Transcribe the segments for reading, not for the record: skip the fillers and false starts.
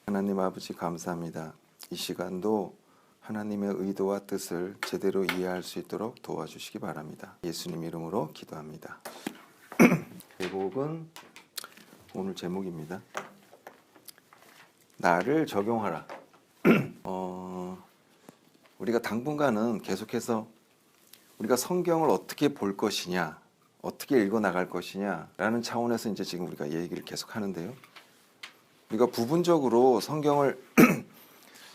하나님 아버지 감사합니다. 이 시간도 하나님의 의도와 뜻을 제대로 이해할 수 있도록 도와주시기 바랍니다. 예수님 이름으로 기도합니다. 제목은 오늘 제목입니다. 나를 적용하라. 우리가 당분간은 계속해서 우리가 성경을 어떻게 볼 것이냐, 어떻게 읽어 나갈 것이냐 라는 차원에서 이제 지금 우리가 얘기를 계속 하는데요. 우리가 부분적으로 성경을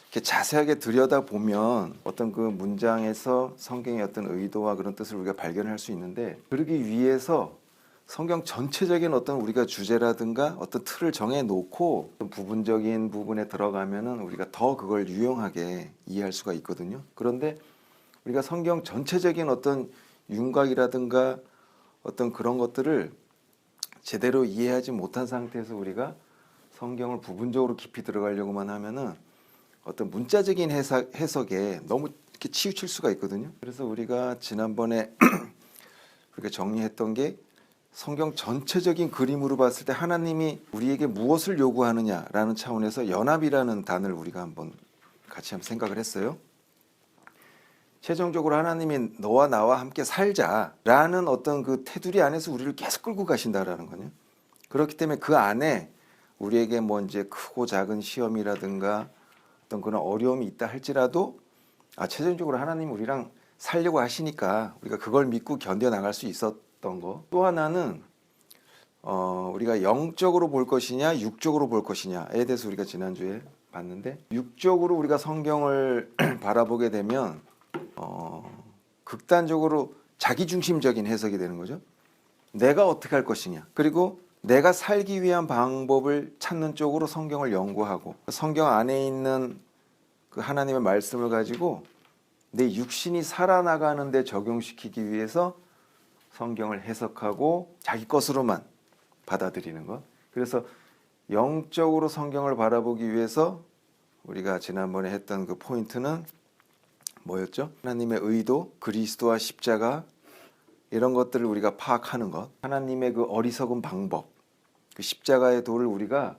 이렇게 자세하게 들여다보면 어떤 그 문장에서 성경의 어떤 의도와 그런 뜻을 우리가 발견할 수 있는데, 그러기 위해서 성경 전체적인 어떤 우리가 주제라든가 어떤 틀을 정해놓고 어떤 부분적인 부분에 들어가면은 우리가 더 그걸 유용하게 이해할 수가 있거든요. 그런데 우리가 성경 전체적인 어떤 윤곽이라든가 어떤 그런 것들을 제대로 이해하지 못한 상태에서 우리가 성경을 부분적으로 깊이 들어가려고만 하면은 어떤 문자적인 해석에 너무 이렇게 치우칠 수가 있거든요. 그래서 우리가 지난번에 우리가 정리했던 게 성경 전체적인 그림으로 봤을 때 하나님이 우리에게 무엇을 요구하느냐라는 차원에서 연합이라는 단어를 우리가 한번 같이 한번 생각을 했어요. 최종적으로 하나님이 너와 나와 함께 살자라는 어떤 그 테두리 안에서 우리를 계속 끌고 가신다라는 거냐. 그렇기 때문에 그 안에 우리에게 뭐 이제 크고 작은 시험이라든가 어떤 그런 어려움이 있다 할지라도 최종적으로 하나님이 우리랑 살려고 하시니까 우리가 그걸 믿고 견뎌 나갈 수 있었던 거. 또 하나는 우리가 영적으로 볼 것이냐 육적으로 볼 것이냐에 대해서 우리가 지난주에 봤는데, 육적으로 우리가 성경을 바라보게 되면 극단적으로 자기중심적인 해석이 되는 거죠. 내가 어떻게 할 것이냐, 그리고 내가 살기 위한 방법을 찾는 쪽으로 성경을 연구하고 성경 안에 있는 그 하나님의 말씀을 가지고 내 육신이 살아나가는 데 적용시키기 위해서 성경을 해석하고 자기 것으로만 받아들이는 것. 그래서 영적으로 성경을 바라보기 위해서 우리가 지난번에 했던 그 포인트는 뭐였죠? 하나님의 의도, 그리스도와 십자가, 이런 것들을 우리가 파악하는 것. 하나님의 그 어리석은 방법, 그 십자가의 도를 우리가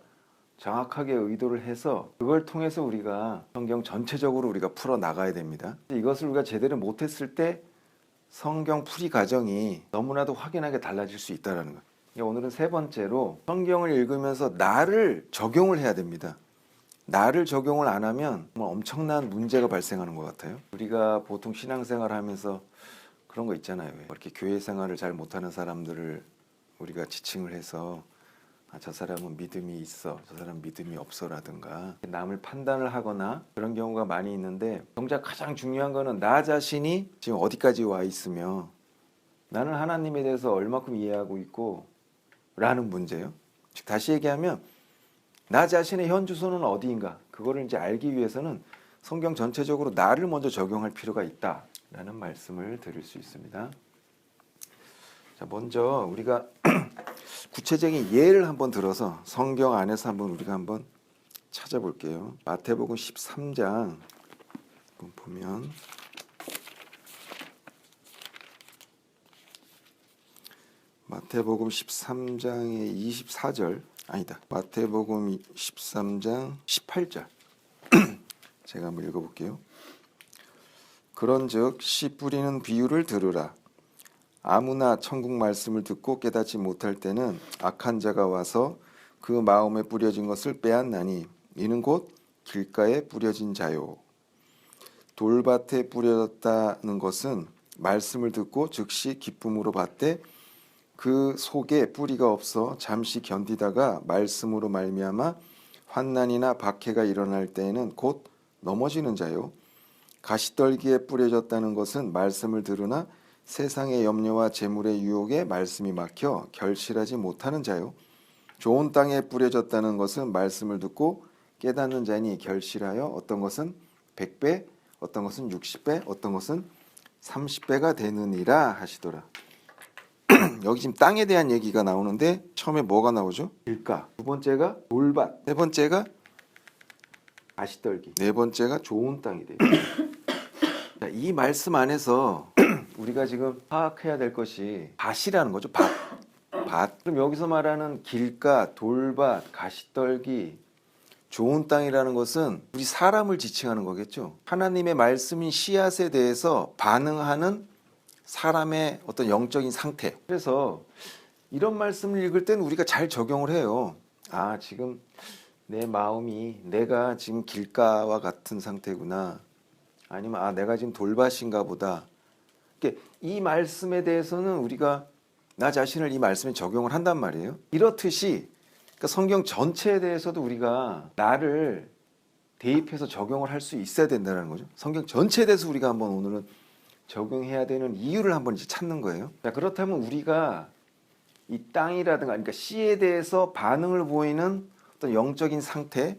정확하게 의도를 해서 그걸 통해서 우리가 성경 전체적으로 우리가 풀어 나가야 됩니다. 이것을 우리가 제대로 못했을 때 성경 풀이 과정이 너무나도 확연하게 달라질 수 있다는 거예요. 오늘은 세 번째로 성경을 읽으면서 나를 적용을 해야 됩니다. 나를 적용을 안 하면 엄청난 문제가 발생하는 것 같아요. 우리가 보통 신앙생활 하면서 그런 거 있잖아요. 이렇게 교회 생활을 잘 못하는 사람들을 우리가 지칭을 해서 저 사람은 믿음이 있어, 저 사람 믿음이 없어라든가 남을 판단을 하거나 그런 경우가 많이 있는데, 정작 가장 중요한 거는 나 자신이 지금 어디까지 와 있으며 나는 하나님에 대해서 얼마큼 이해하고 있고 라는 문제예요. 즉 다시 얘기하면 나 자신의 현 주소는 어디인가, 그거를 이제 알기 위해서는 성경 전체적으로 나를 먼저 적용할 필요가 있다라는 말씀을 드릴 수 있습니다. 자, 먼저 우리가 구체적인 예를 한번 들어서 성경 안에서 우리가 한번 찾아볼게요. 마태복음 13장 보면 마태복음 13장의 24절 아니다. 마태복음 13장 18절 제가 한번 읽어볼게요. 그런즉 씨 뿌리는 비유를 들으라. 아무나 천국 말씀을 듣고 깨닫지 못할 때는 악한 자가 와서 그 마음에 뿌려진 것을 빼앗나니 이는 곧 길가에 뿌려진 자요. 돌밭에 뿌려졌다는 것은 말씀을 듣고 즉시 기쁨으로 받되 그 속에 뿌리가 없어 잠시 견디다가 말씀으로 말미암아 환난이나 박해가 일어날 때에는 곧 넘어지는 자요. 가시떨기에 뿌려졌다는 것은 말씀을 들으나 세상의 염려와 재물의 유혹에 말씀이 막혀 결실하지 못하는 자요. 좋은 땅에 뿌려졌다는 것은 말씀을 듣고 깨닫는 자니 결실하여 어떤 것은 100배, 어떤 것은 60배, 어떤 것은 30배가 되느니라 하시더라. 여기 지금 땅에 대한 얘기가 나오는데 처음에 뭐가 나오죠? 길가. 두 번째가 돌밭. 세 번째가 가시떨기. 네 번째가 좋은 땅이 돼요. 자, 이 말씀 안에서 우리가 지금 파악해야 될 것이 밭이라는 거죠. 밭. 그럼 여기서 말하는 길가, 돌밭, 가시떨기, 좋은 땅이라는 것은 우리 사람을 지칭하는 거겠죠. 하나님의 말씀인 씨앗에 대해서 반응하는 사람의 어떤 영적인 상태. 그래서 이런 말씀을 읽을 때는 우리가 잘 적용을 해요. 아, 지금 내 마음이 내가 지금 길가와 같은 상태구나. 아니면 아, 내가 지금 돌밭인가 보다. 이 말씀에 대해서는 우리가 나 자신을 이 말씀에 적용을 한단 말이에요. 이렇듯이 그러니까 성경 전체에 대해서도 우리가 나를 대입해서 적용을 할 수 있어야 된다는 거죠. 성경 전체에 대해서 우리가 한번 오늘은 적용해야 되는 이유를 한번 이제 찾는 거예요. 자, 그렇다면 우리가 이 땅이라든가 그러니까 씨에 대해서 반응을 보이는 어떤 영적인 상태,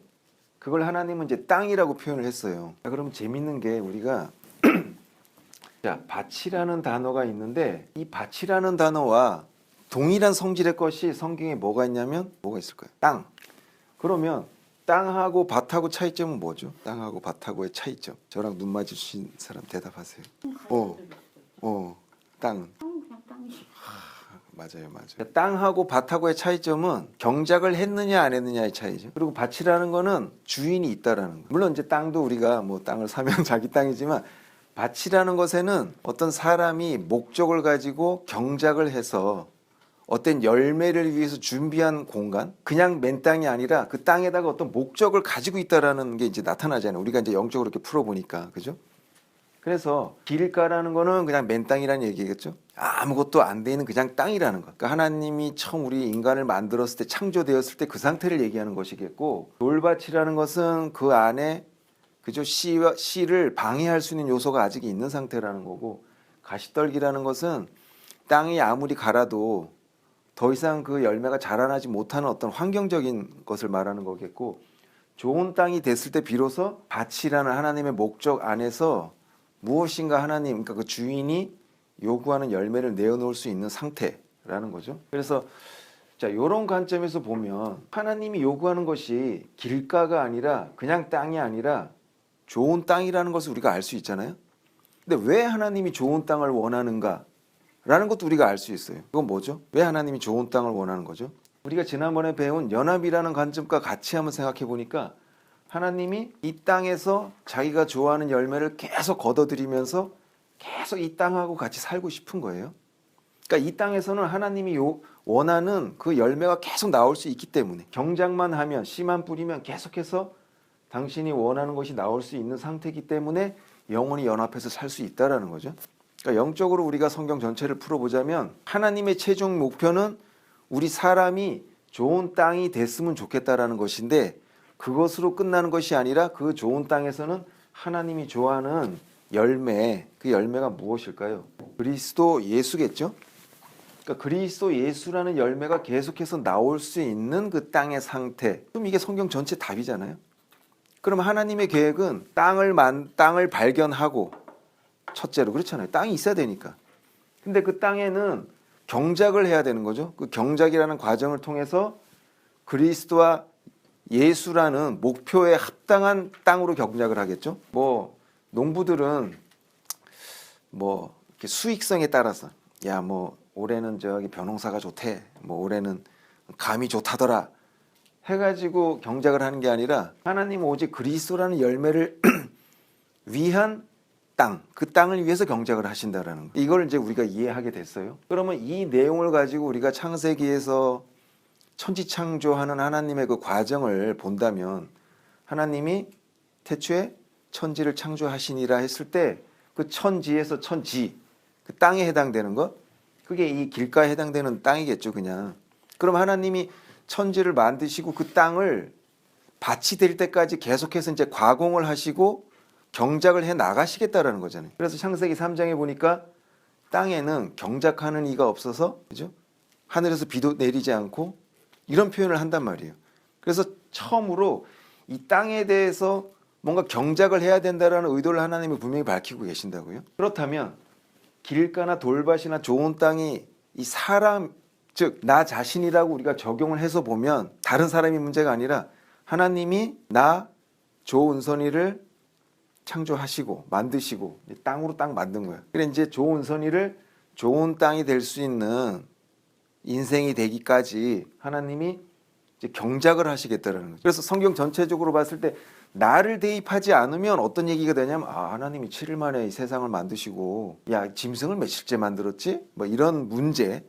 그걸 하나님은 이제 땅이라고 표현을 했어요. 자, 그러면 재밌는 게 우리가 자, 밭이라는 단어가 있는데 이 밭이라는 단어와 동일한 성질의 것이 성경에 뭐가 있냐면 뭐가 있을까요? 땅. 그러면 땅하고 밭하고 차이점은 뭐죠? 땅하고 밭하고의 차이점. 저랑 눈 마주친 사람 대답하세요. 땅. 그냥 땅이. 맞아요. 땅하고 밭하고의 차이점은 경작을 했느냐 안 했느냐의 차이죠. 그리고 밭이라는 거는 주인이 있다라는 거. 물론 이제 땅도 우리가 뭐 땅을 사면 자기 땅이지만 밭이라는 것에는 어떤 사람이 목적을 가지고 경작을 해서 어떤 열매를 위해서 준비한 공간, 그냥 맨 땅이 아니라 그 땅에다가 어떤 목적을 가지고 있다라는 게 이제 나타나잖아요. 우리가 이제 영적으로 이렇게 풀어보니까, 그죠? 그래서 길가라는 거는 그냥 맨 땅이라는 얘기겠죠. 아무것도 안 돼 있는 그냥 땅이라는 것. 그러니까 하나님이 처음 우리 인간을 만들었을 때, 창조되었을 때 그 상태를 얘기하는 것이겠고, 돌밭이라는 것은 그 안에 그죠, 씨를 방해할 수 있는 요소가 아직 있는 상태라는 거고, 가시떨기라는 것은 땅이 아무리 갈아도 더 이상 그 열매가 자라나지 못하는 어떤 환경적인 것을 말하는 거겠고, 좋은 땅이 됐을 때 비로소 밭이라는 하나님의 목적 안에서 무엇인가 하나님, 그러니까 그 주인이 요구하는 열매를 내어놓을 수 있는 상태라는 거죠. 그래서 자, 이런 관점에서 보면 하나님이 요구하는 것이 길가가 아니라 그냥 땅이 아니라 좋은 땅이라는 것을 우리가 알 수 있잖아요. 근데 왜 하나님이 좋은 땅을 원하는가? 라는 것도 우리가 알 수 있어요. 그건 뭐죠? 왜 하나님이 좋은 땅을 원하는 거죠? 우리가 지난번에 배운 연합이라는 관점과 같이 한번 생각해 보니까 하나님이 이 땅에서 자기가 좋아하는 열매를 계속 걷어들이면서 계속 이 땅하고 같이 살고 싶은 거예요. 그러니까 이 땅에서는 하나님이 원하는 그 열매가 계속 나올 수 있기 때문에 경작만 하면, 씨만 뿌리면 계속해서 당신이 원하는 것이 나올 수 있는 상태이기 때문에 영원히 연합해서 살 수 있다는 거죠. 그러니까 영적으로 우리가 성경 전체를 풀어보자면 하나님의 최종 목표는 우리 사람이 좋은 땅이 됐으면 좋겠다라는 것인데, 그것으로 끝나는 것이 아니라 그 좋은 땅에서는 하나님이 좋아하는 열매, 그 열매가 무엇일까요? 그리스도 예수겠죠? 그러니까 그리스도 예수라는 열매가 계속해서 나올 수 있는 그 땅의 상태. 그럼 이게 성경 전체 답이잖아요. 그럼 하나님의 계획은 땅을 발견하고, 첫째로 그렇잖아요. 땅이 있어야 되니까. 근데 그 땅에는 경작을 해야 되는 거죠. 그 경작이라는 과정을 통해서 그리스도와 예수라는 목표에 합당한 땅으로 경작을 하겠죠. 뭐 농부들은 뭐 이렇게 수익성에 따라서 야, 뭐 올해는 저기 벼농사가 좋대, 뭐 올해는 감이 좋다더라 해가지고 경작을 하는 게 아니라 하나님은 오직 그리스도라는 열매를 위한 땅, 그 땅을 위해서 경작을 하신다라는 거. 이걸 이제 우리가 이해하게 됐어요. 그러면 이 내용을 가지고 우리가 창세기에서 천지창조하는 하나님의 그 과정을 본다면, 하나님이 태초에 천지를 창조하시니라 했을 때 그 천지에서 천지, 그 땅에 해당되는 것, 그게 이 길가에 해당되는 땅이겠죠, 그냥. 그럼 하나님이 천지를 만드시고 그 땅을 밭이 될 때까지 계속해서 이제 가공을 하시고 경작을 해 나가시겠다라는 거잖아요. 그래서 창세기 3장에 보니까 땅에는 경작하는 이가 없어서, 그죠? 하늘에서 비도 내리지 않고 이런 표현을 한단 말이에요. 그래서 처음으로 이 땅에 대해서 뭔가 경작을 해야 된다라는 의도를 하나님이 분명히 밝히고 계신다고요. 그렇다면 길가나 돌밭이나 좋은 땅이 이 사람, 즉 나 자신이라고 우리가 적용을 해서 보면 다른 사람이 문제가 아니라 하나님이 나 조은선이를 창조하시고 만드시고 땅으로 딱 만든 거예요. 그래 이제 조은선이를 좋은 땅이 될 수 있는 인생이 되기까지 하나님이 이제 경작을 하시겠다라는 거죠. 그래서 성경 전체적으로 봤을 때 나를 대입하지 않으면 어떤 얘기가 되냐면 하나님이 7일 만에 이 세상을 만드시고 야 짐승을 며칠째 만들었지? 뭐 이런 문제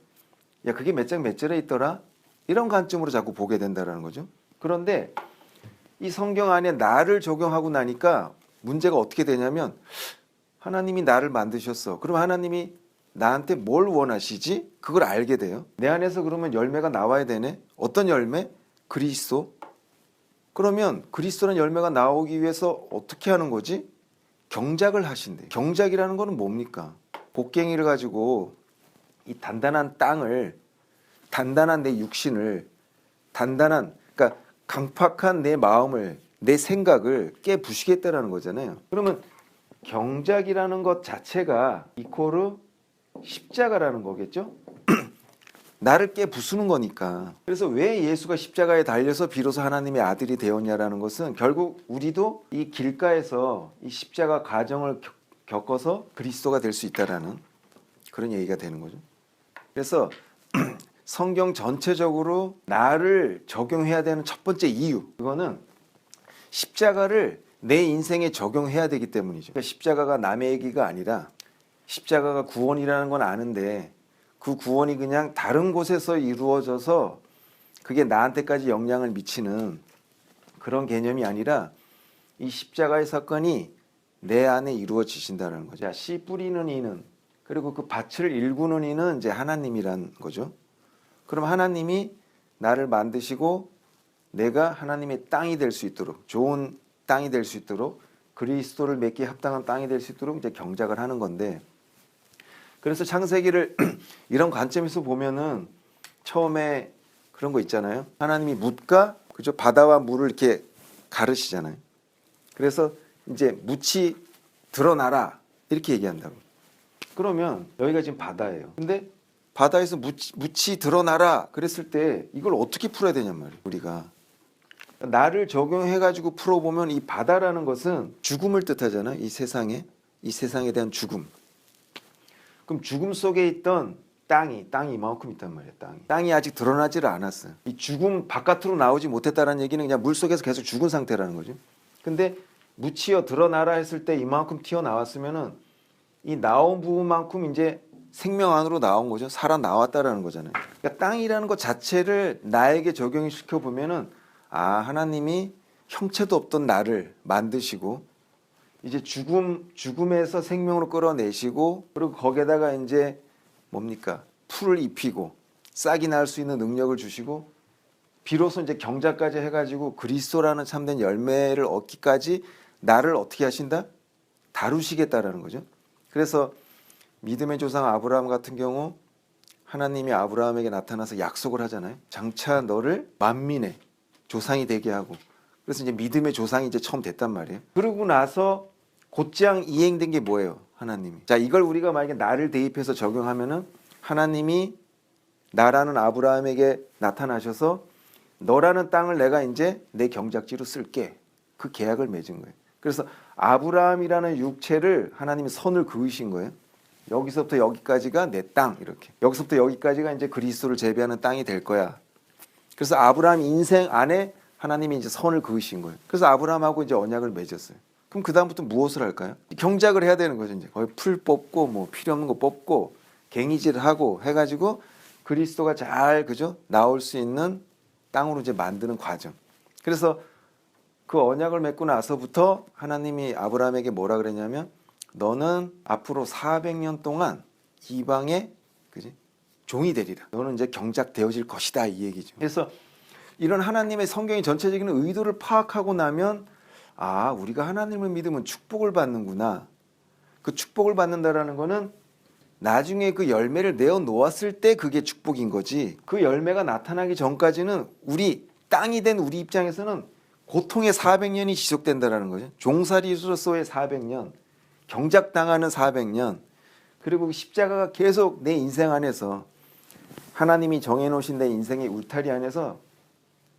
야 그게 몇 장 몇 절에 있더라? 이런 관점으로 자꾸 보게 된다라는 거죠. 그런데 이 성경 안에 나를 적용하고 나니까 문제가 어떻게 되냐면 하나님이 나를 만드셨어. 그럼 하나님이 나한테 뭘 원하시지? 그걸 알게 돼요. 내 안에서 그러면 열매가 나와야 되네. 어떤 열매? 그리스도. 그러면 그리스도는 열매가 나오기 위해서 어떻게 하는 거지? 경작을 하신대. 경작이라는 거는 뭡니까? 곡괭이를 가지고 이 단단한 땅을, 단단한 내 육신을, 단단한 그러니까 강팍한 내 마음을, 내 생각을 깨부시겠다라는 거잖아요. 그러면 경작이라는 것 자체가 이코르 십자가라는 거겠죠? 나를 깨부수는 거니까. 그래서 왜 예수가 십자가에 달려서 비로소 하나님의 아들이 되었냐라는 것은 결국 우리도 이 길가에서 이 십자가 과정을 겪어서 그리스도가 될 수 있다라는 그런 얘기가 되는 거죠. 그래서 성경 전체적으로 나를 적용해야 되는 첫 번째 이유, 그거는 십자가를 내 인생에 적용해야 되기 때문이죠. 그러니까 십자가가 남의 얘기가 아니라 십자가가 구원이라는 건 아는데 그 구원이 그냥 다른 곳에서 이루어져서 그게 나한테까지 영향을 미치는 그런 개념이 아니라 이 십자가의 사건이 내 안에 이루어지신다는 거죠. 씨 뿌리는 이는, 그리고 그 밭을 일구는 이는 이제 하나님이란 거죠. 그럼 하나님이 나를 만드시고 내가 하나님의 땅이 될 수 있도록, 좋은 땅이 될 수 있도록, 그리스도를 맺기에 합당한 땅이 될 수 있도록 이제 경작을 하는 건데, 그래서 창세기를 이런 관점에서 보면은 처음에 그런 거 있잖아요. 하나님이 뭇과 그죠? 바다와 물을 이렇게 가르시잖아요. 그래서 이제 뭇이 드러나라 이렇게 얘기한다고. 그러면 여기가 지금 바다예요. 근데 바다에서 뭇이 드러나라 그랬을 때 이걸 어떻게 풀어야 되냔 말이에요. 우리가 나를 적용해가지고 풀어보면 이 바다라는 것은 죽음을 뜻하잖아요. 이 세상에 대한 죽음. 그럼 죽음 속에 있던 땅이 이만큼 있단 말이에요. 땅이 아직 드러나지를 않았어요. 이 죽음 바깥으로 나오지 못했다는 얘기는 그냥 물 속에서 계속 죽은 상태라는 거죠. 근데 묻히어 드러나라 했을 때 이만큼 튀어나왔으면은 이 나온 부분만큼 이제 생명 안으로 나온 거죠. 살아 나왔다라는 거잖아요. 그러니까 땅이라는 것 자체를 나에게 적용을 시켜보면은 하나님이 형체도 없던 나를 만드시고 이제 죽음에서 생명으로 끌어내시고, 그리고 거기에다가 이제 뭡니까? 풀을 입히고 싹이 날 수 있는 능력을 주시고, 비로소 이제 경작까지 해가지고 그리스도라는 참된 열매를 얻기까지 나를 어떻게 하신다? 다루시겠다라는 거죠. 그래서 믿음의 조상 아브라함 같은 경우 하나님이 아브라함에게 나타나서 약속을 하잖아요. 장차 너를 만민의 조상이 되게 하고, 그래서 이제 믿음의 조상이 이제 처음 됐단 말이에요. 그러고 나서 곧장 이행된 게 뭐예요? 하나님이. 자, 이걸 우리가 만약에 나를 대입해서 적용하면은 하나님이 나라는 아브라함에게 나타나셔서 너라는 땅을 내가 이제 내 경작지로 쓸게. 그 계약을 맺은 거예요. 그래서 아브라함이라는 육체를 하나님이 선을 그으신 거예요. 여기서부터 여기까지가 내 땅 이렇게. 여기서부터 여기까지가 이제 그리스도를 재배하는 땅이 될 거야. 그래서 아브라함 인생 안에 하나님이 이제 선을 그으신 거예요. 그래서 아브라함하고 이제 언약을 맺었어요. 그럼 그 다음부터 무엇을 할까요? 경작을 해야 되는 거죠. 이제 거의 풀 뽑고 뭐 필요 없는 거 뽑고 갱이질 하고 해가지고 그리스도가 잘 그죠 나올 수 있는 땅으로 이제 만드는 과정. 그래서 그 언약을 맺고 나서부터 하나님이 아브라함에게 뭐라 그랬냐면 너는 앞으로 400년 동안 이방의 그지 종이 되리라. 너는 이제 경작되어질 것이다 이 얘기죠. 그래서 이런 하나님의 성경의 전체적인 의도를 파악하고 나면 우리가 하나님을 믿으면 축복을 받는구나. 그 축복을 받는다라는 거는 나중에 그 열매를 내어 놓았을 때 그게 축복인 거지. 그 열매가 나타나기 전까지는 우리 땅이 된 우리 입장에서는 고통의 400년이 지속된다라는 거죠. 종살이로서의 400년, 경작당하는 400년, 그리고 십자가가 계속 내 인생 안에서 하나님이 정해놓으신 내 인생의 울타리 안에서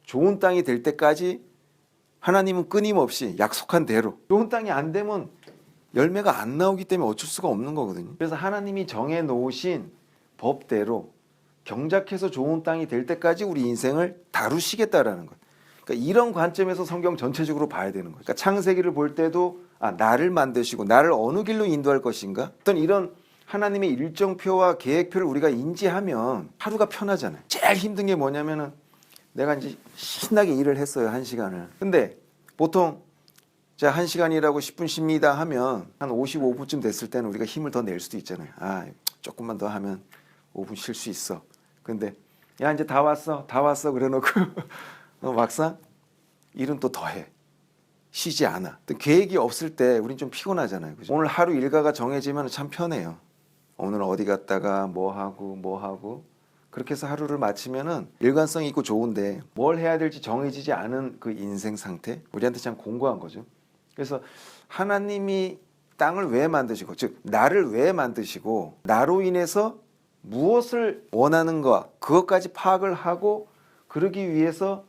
좋은 땅이 될 때까지 하나님은 끊임없이 약속한 대로 좋은 땅이 안 되면 열매가 안 나오기 때문에 어쩔 수가 없는 거거든요. 그래서 하나님이 정해놓으신 법대로 경작해서 좋은 땅이 될 때까지 우리 인생을 다루시겠다라는 것. 그러니까 이런 관점에서 성경 전체적으로 봐야 되는 거죠. 그러니까 창세기를 볼 때도 나를 만드시고 나를 어느 길로 인도할 것인가? 어떤 이런 하나님의 일정표와 계획표를 우리가 인지하면 하루가 편하잖아요. 제일 힘든 게 뭐냐면은 내가 이제 신나게 일을 했어요. 1시간을. 근데 보통 자 1시간이라고 10분 쉽니다 하면 한 55분쯤 됐을 때는 우리가 힘을 더 낼 수도 있잖아요. 조금만 더 하면 5분 쉴 수 있어. 근데 야 이제 다 왔어 그래놓고 막상 일은 또 더해. 쉬지 않아. 또 계획이 없을 때 우린 좀 피곤하잖아요. 그죠? 오늘 하루 일과가 정해지면 참 편해요. 오늘 어디 갔다가 뭐 하고 그렇게 해서 하루를 마치면은 일관성이 있고 좋은데 뭘 해야 될지 정해지지 않은 그 인생 상태 우리한테 참 공고한 거죠. 그래서 하나님이 땅을 왜 만드시고 즉 나를 왜 만드시고 나로 인해서 무엇을 원하는가 그것까지 파악을 하고 그러기 위해서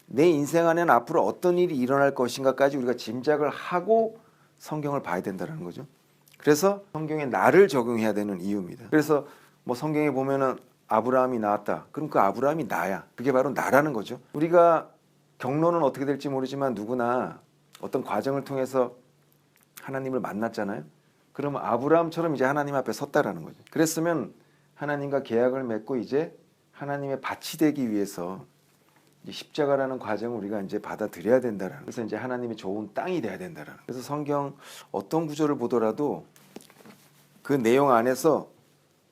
내 인생 안에는 앞으로 어떤 일이 일어날 것인가까지 우리가 짐작을 하고 성경을 봐야 된다는 거죠. 그래서 성경에 나를 적용해야 되는 이유입니다. 그래서 뭐 성경에 보면은 아브라함이 나왔다. 그럼 그 아브라함이 나야. 그게 바로 나라는 거죠. 우리가 경로는 어떻게 될지 모르지만 누구나 어떤 과정을 통해서 하나님을 만났잖아요. 그러면 아브라함처럼 이제 하나님 앞에 섰다라는 거죠. 그랬으면 하나님과 계약을 맺고 이제 하나님의 밭이 되기 위해서 이제 십자가라는 과정을 우리가 이제 받아들여야 된다라는. 그래서 이제 하나님의 좋은 땅이 돼야 된다라는. 그래서 성경 어떤 구절을 보더라도 그 내용 안에서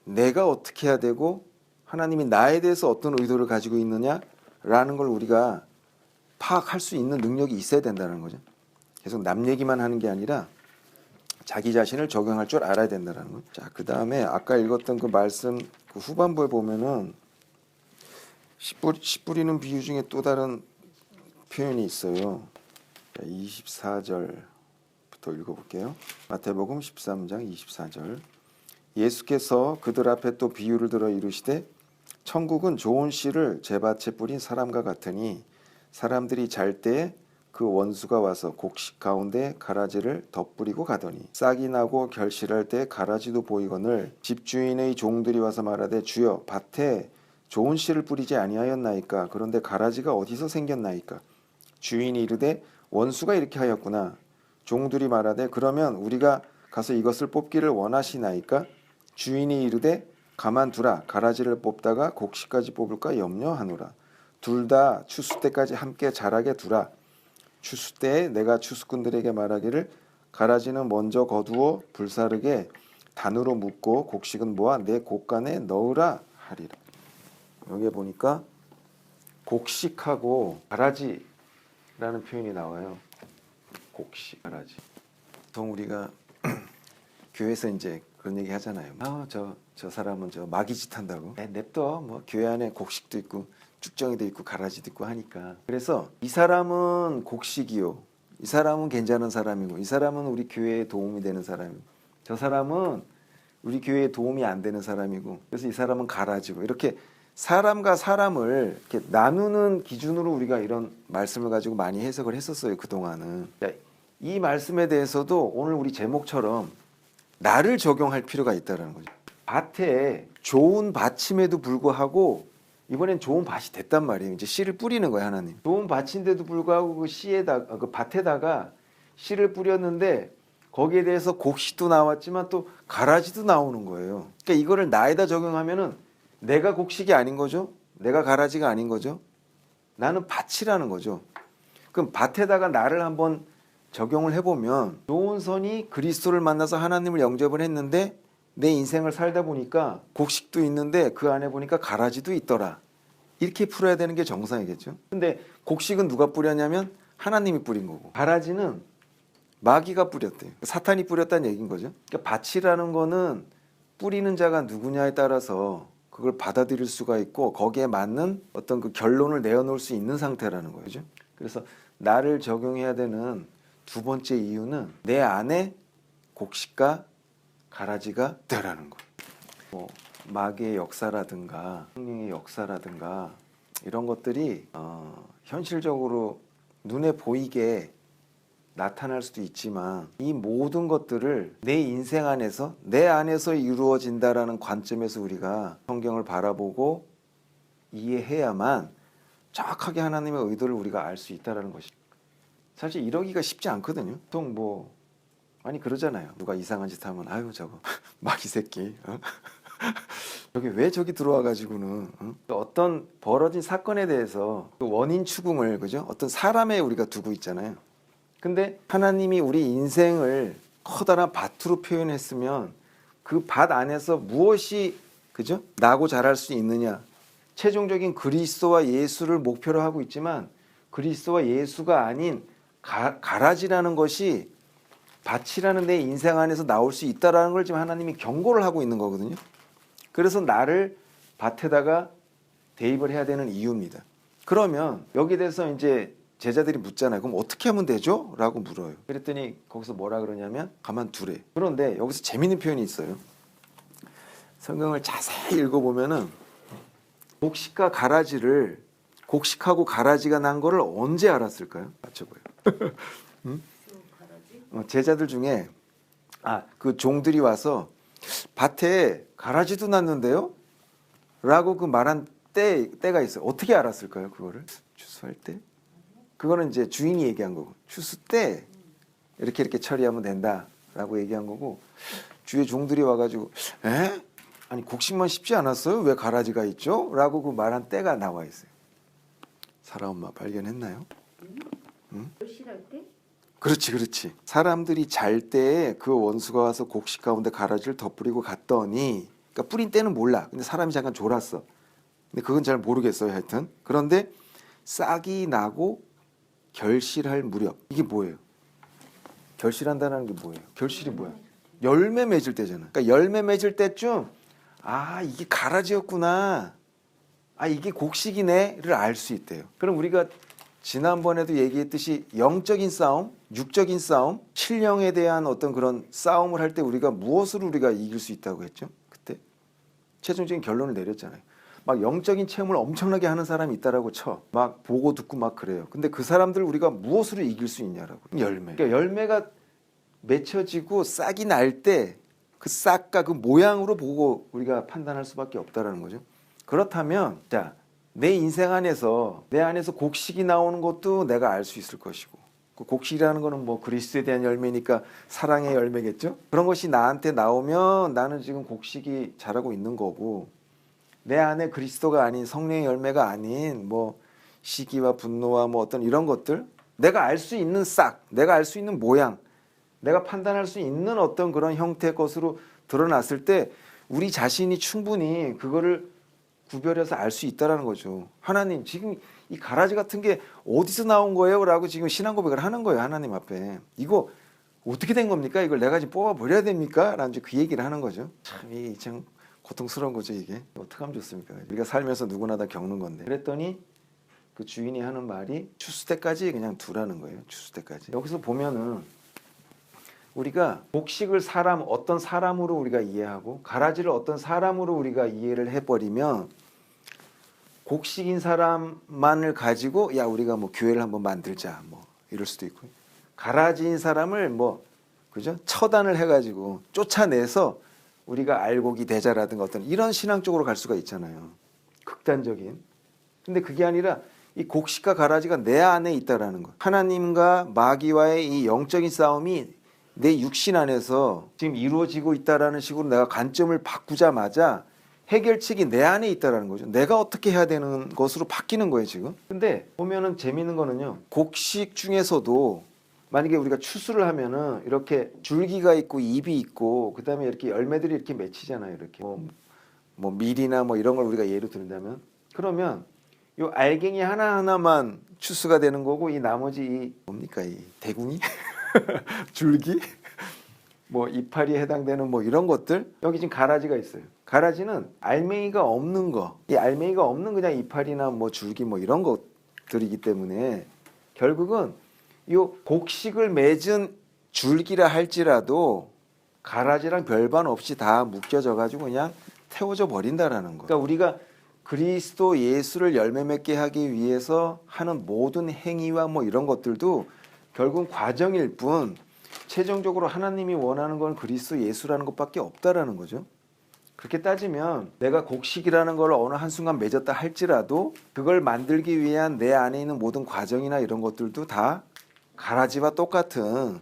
내가 어떻게 해야 되고 하나님이 나에 대해서 어떤 의도를 가지고 있느냐라는 걸 우리가 파악할 수 있는 능력이 있어야 된다는 거죠. 계속 남 얘기만 하는 게 아니라 자기 자신을 적용할 줄 알아야 된다는 거죠. 자, 그 다음에 아까 읽었던 그 말씀 그 후반부에 보면은 씨 뿌리는 비유 중에 또 다른 표현이 있어요. 24절부터 읽어볼게요. 마태복음 13장 24절. 예수께서 그들 앞에 또 비유를 들어 이르시되 천국은 좋은 씨를 제밭에 뿌린 사람과 같으니 사람들이 잘 때에 그 원수가 와서 곡식 가운데 가라지를 덧뿌리고 가더니 싹이 나고 결실할 때 가라지도 보이거늘 집주인의 종들이 와서 말하되 주여 밭에 좋은 씨를 뿌리지 아니하였나이까 그런데 가라지가 어디서 생겼나이까 주인이 이르되 원수가 이렇게 하였구나 종들이 말하되 그러면 우리가 가서 이것을 뽑기를 원하시나이까 주인이 이르되 가만두라 가라지를 뽑다가 곡식까지 뽑을까 염려하노라 둘 다 추수 때까지 함께 자라게 두라 추수 때에 내가 추수꾼들에게 말하기를 가라지는 먼저 거두어 불사르게 단으로 묶고 곡식은 모아 내 곡간에 넣으라 하리라. 여기에 보니까 곡식하고 가라지라는 표현이 나와요. 곡식, 가라지. 보통 우리가 교회에서 이제 그런 얘기 하잖아요. 저 사람은 저 마귀짓 한다고. 냅둬. 뭐 교회 안에 곡식도 있고 쭉정이도 있고 가라지도 있고 하니까. 그래서 이 사람은 곡식이요. 이 사람은 괜찮은 사람이고 이 사람은 우리 교회에 도움이 되는 사람이고 저 사람은 우리 교회에 도움이 안 되는 사람이고 그래서 이 사람은 가라지고 이렇게 사람과 사람을 이렇게 나누는 기준으로 우리가 이런 말씀을 가지고 많이 해석을 했었어요. 그동안은. 이 말씀에 대해서도 오늘 우리 제목처럼 나를 적용할 필요가 있다는 거죠. 밭에 좋은 밭임에도 불구하고 이번엔 좋은 밭이 됐단 말이에요. 이제 씨를 뿌리는 거예요, 하나님. 좋은 밭인데도 불구하고 그 밭에다가 씨를 뿌렸는데 거기에 대해서 곡식도 나왔지만 또 가라지도 나오는 거예요. 그러니까 이거를 나에다 적용하면은 내가 곡식이 아닌 거죠. 내가 가라지가 아닌 거죠. 나는 밭이라는 거죠. 그럼 밭에다가 나를 한번 적용을 해보면 좋은 선이 그리스도를 만나서 하나님을 영접을 했는데 내 인생을 살다 보니까 곡식도 있는데 그 안에 보니까 가라지도 있더라. 이렇게 풀어야 되는 게 정상이겠죠. 근데 곡식은 누가 뿌렸냐면 하나님이 뿌린 거고 가라지는 마귀가 뿌렸대요. 사탄이 뿌렸다는 얘기인 거죠. 그러니까 밭이라는 거는 뿌리는 자가 누구냐에 따라서 그걸 받아들일 수가 있고 거기에 맞는 어떤 그 결론을 내어놓을 수 있는 상태라는 거죠. 그래서 나를 적용해야 되는 두 번째 이유는 내 안에 곡식과 가라지가 있다라는 거. 뭐 마귀의 역사라든가 성령의 역사라든가 이런 것들이 현실적으로 눈에 보이게 나타날 수도 있지만 이 모든 것들을 내 인생 안에서 내 안에서 이루어진다라는 관점에서 우리가 성경을 바라보고 이해해야만 정확하게 하나님의 의도를 우리가 알 수 있다라는 것이 사실 이러기가 쉽지 않거든요. 보통 뭐 아니 그러잖아요. 누가 이상한 짓 하면 아유 저거 마귀 새끼 여기 왜 저기 들어와 가지고는 어떤 벌어진 사건에 대해서 그 원인 추궁을 그죠? 어떤 사람에 우리가 두고 있잖아요. 근데 하나님이 우리 인생을 커다란 밭으로 표현했으면 그 밭 안에서 무엇이 그죠? 나고 자랄 수 있느냐? 최종적인 그리스도와 예수를 목표로 하고 있지만 그리스도와 예수가 아닌 가라지라는 것이 밭이라는 내 인생 안에서 나올 수 있다라는 걸 지금 하나님이 경고를 하고 있는 거거든요. 그래서 나를 밭에다가 대입을 해야 되는 이유입니다. 그러면 여기에 대해서 이제 제자들이 묻잖아요. 그럼 어떻게 하면 되죠? 라고 물어요. 그랬더니 거기서 뭐라 그러냐면 가만두래. 그런데 여기서 재밌는 표현이 있어요. 성경을 자세히 읽어보면은 곡식과 가라지를 곡식하고 가라지가 난 거를 언제 알았을까요? 맞춰봐요. 응? 제자들 중에 그 종들이 와서 밭에 가라지도 났는데요? 라고 그 말한 때가 있어요. 어떻게 알았을까요? 그거를 추수할 때? 그거는 이제 주인이 얘기한 거고 추수 때 이렇게 처리하면 된다라고 얘기한 거고 주의 종들이 와가지고 에? 아니 곡식만 심지 않았어요? 왜 가라지가 있죠? 라고 그 말한 때가 나와 있어요. 사라 엄마 발견했나요? 응? 실할 때? 그렇지. 사람들이 잘 때에 그 원수가 와서 곡식 가운데 가라지를 덧뿌리고 갔더니 그러니까 뿌린 때는 몰라. 근데 사람이 잠깐 졸았어. 근데 그건 잘 모르겠어요. 하여튼. 그런데 싹이 나고 결실할 무렵. 이게 뭐예요? 결실한다는 게 뭐예요? 결실이 뭐야? 열매 맺을 때잖아. 그러니까 열매 맺을 때쯤 이게 가라지였구나. 이게 곡식이네를 알 수 있대요. 그럼 우리가 지난번에도 얘기했듯이 영적인 싸움, 육적인 싸움, 신령에 대한 어떤 그런 싸움을 할 때 우리가 무엇으로 우리가 이길 수 있다고 했죠? 그때 최종적인 결론을 내렸잖아요. 막 영적인 체험을 엄청나게 하는 사람이 있다라고 쳐. 막 보고 듣고 막 그래요. 근데 그 사람들 우리가 무엇으로 이길 수 있냐라고. 열매. 그러니까 열매가 맺혀지고 싹이 날 때 그 싹과 그 모양으로 보고 우리가 판단할 수밖에 없다라는 거죠. 그렇다면 자, 내 인생 안에서 내 안에서 곡식이 나오는 것도 내가 알 수 있을 것이고 그 곡식이라는 거는 뭐 그리스도에 대한 열매니까 사랑의 열매겠죠. 그런 것이 나한테 나오면 나는 지금 곡식이 자라고 있는 거고 내 안에 그리스도가 아닌 성령의 열매가 아닌 뭐 시기와 분노와 뭐 어떤 이런 것들 내가 알 수 있는 싹, 내가 알 수 있는 모양, 내가 판단할 수 있는 어떤 그런 형태의 것으로 드러났을 때 우리 자신이 충분히 그거를 구별해서 알 수 있다라는 거죠. 하나님 지금 이 가라지 같은 게 어디서 나온 거예요? 라고 지금 신앙 고백을 하는 거예요. 하나님 앞에. 이거 어떻게 된 겁니까? 이걸 내가 지금 뽑아버려야 됩니까? 라는 그 얘기를 하는 거죠. 참 고통스러운 거죠 이게. 어떻게 하면 좋습니까? 우리가 살면서 누구나 다 겪는 건데. 그랬더니 그 주인이 하는 말이 추수 때까지 그냥 두라는 거예요. 추수 때까지. 여기서 보면은 우리가 곡식을 어떤 사람으로 우리가 이해하고 가라지를 어떤 사람으로 우리가 이해를 해버리면 곡식인 사람만을 가지고 야 우리가 뭐 교회를 한번 만들자 뭐 이럴 수도 있고 가라지인 사람을 뭐 그죠 처단을 해가지고 쫓아내서 우리가 알곡이 되자라든가 어떤 이런 신앙 쪽으로 갈 수가 있잖아요. 극단적인. 근데 그게 아니라 이 곡식과 가라지가 내 안에 있다라는 것. 하나님과 마귀와의 이 영적인 싸움이 내 육신 안에서 지금 이루어지고 있다라는 식으로 내가 관점을 바꾸자마자 해결책이 내 안에 있다라는 거죠. 내가 어떻게 해야 되는 것으로 바뀌는 거예요 지금. 근데 보면은 재미있는 거는요. 곡식 중에서도 만약에 우리가 추수를 하면은 이렇게 줄기가 있고 잎이 있고 그다음에 이렇게 열매들이 이렇게 맺히잖아요. 이렇게 뭐 밀이나 뭐 이런 걸 우리가 예로 든다면 그러면 요 알갱이 하나하나만 추수가 되는 거고 이 나머지 이 뭡니까 이 대궁이 줄기 뭐 이파리에 해당되는 뭐 이런 것들 여기 지금 가라지가 있어요. 가라지는 알맹이가 없는 거. 이 알맹이가 없는 그냥 이파리나 뭐 줄기 뭐 이런 것들이기 때문에 결국은 이 곡식을 맺은 줄기라 할지라도 가라지랑 별반 없이 다 묶여져 가지고 그냥 태워져 버린다라는 거. 그러니까 우리가 그리스도 예수를 열매 맺게 하기 위해서 하는 모든 행위와 뭐 이런 것들도 결국은 과정일 뿐 최종적으로 하나님이 원하는 건 그리스도 예수라는 것밖에 없다라는 거죠. 그렇게 따지면 내가 곡식이라는 걸 어느 한순간 맺었다 할지라도 그걸 만들기 위한 내 안에 있는 모든 과정이나 이런 것들도 다 가라지와 똑같은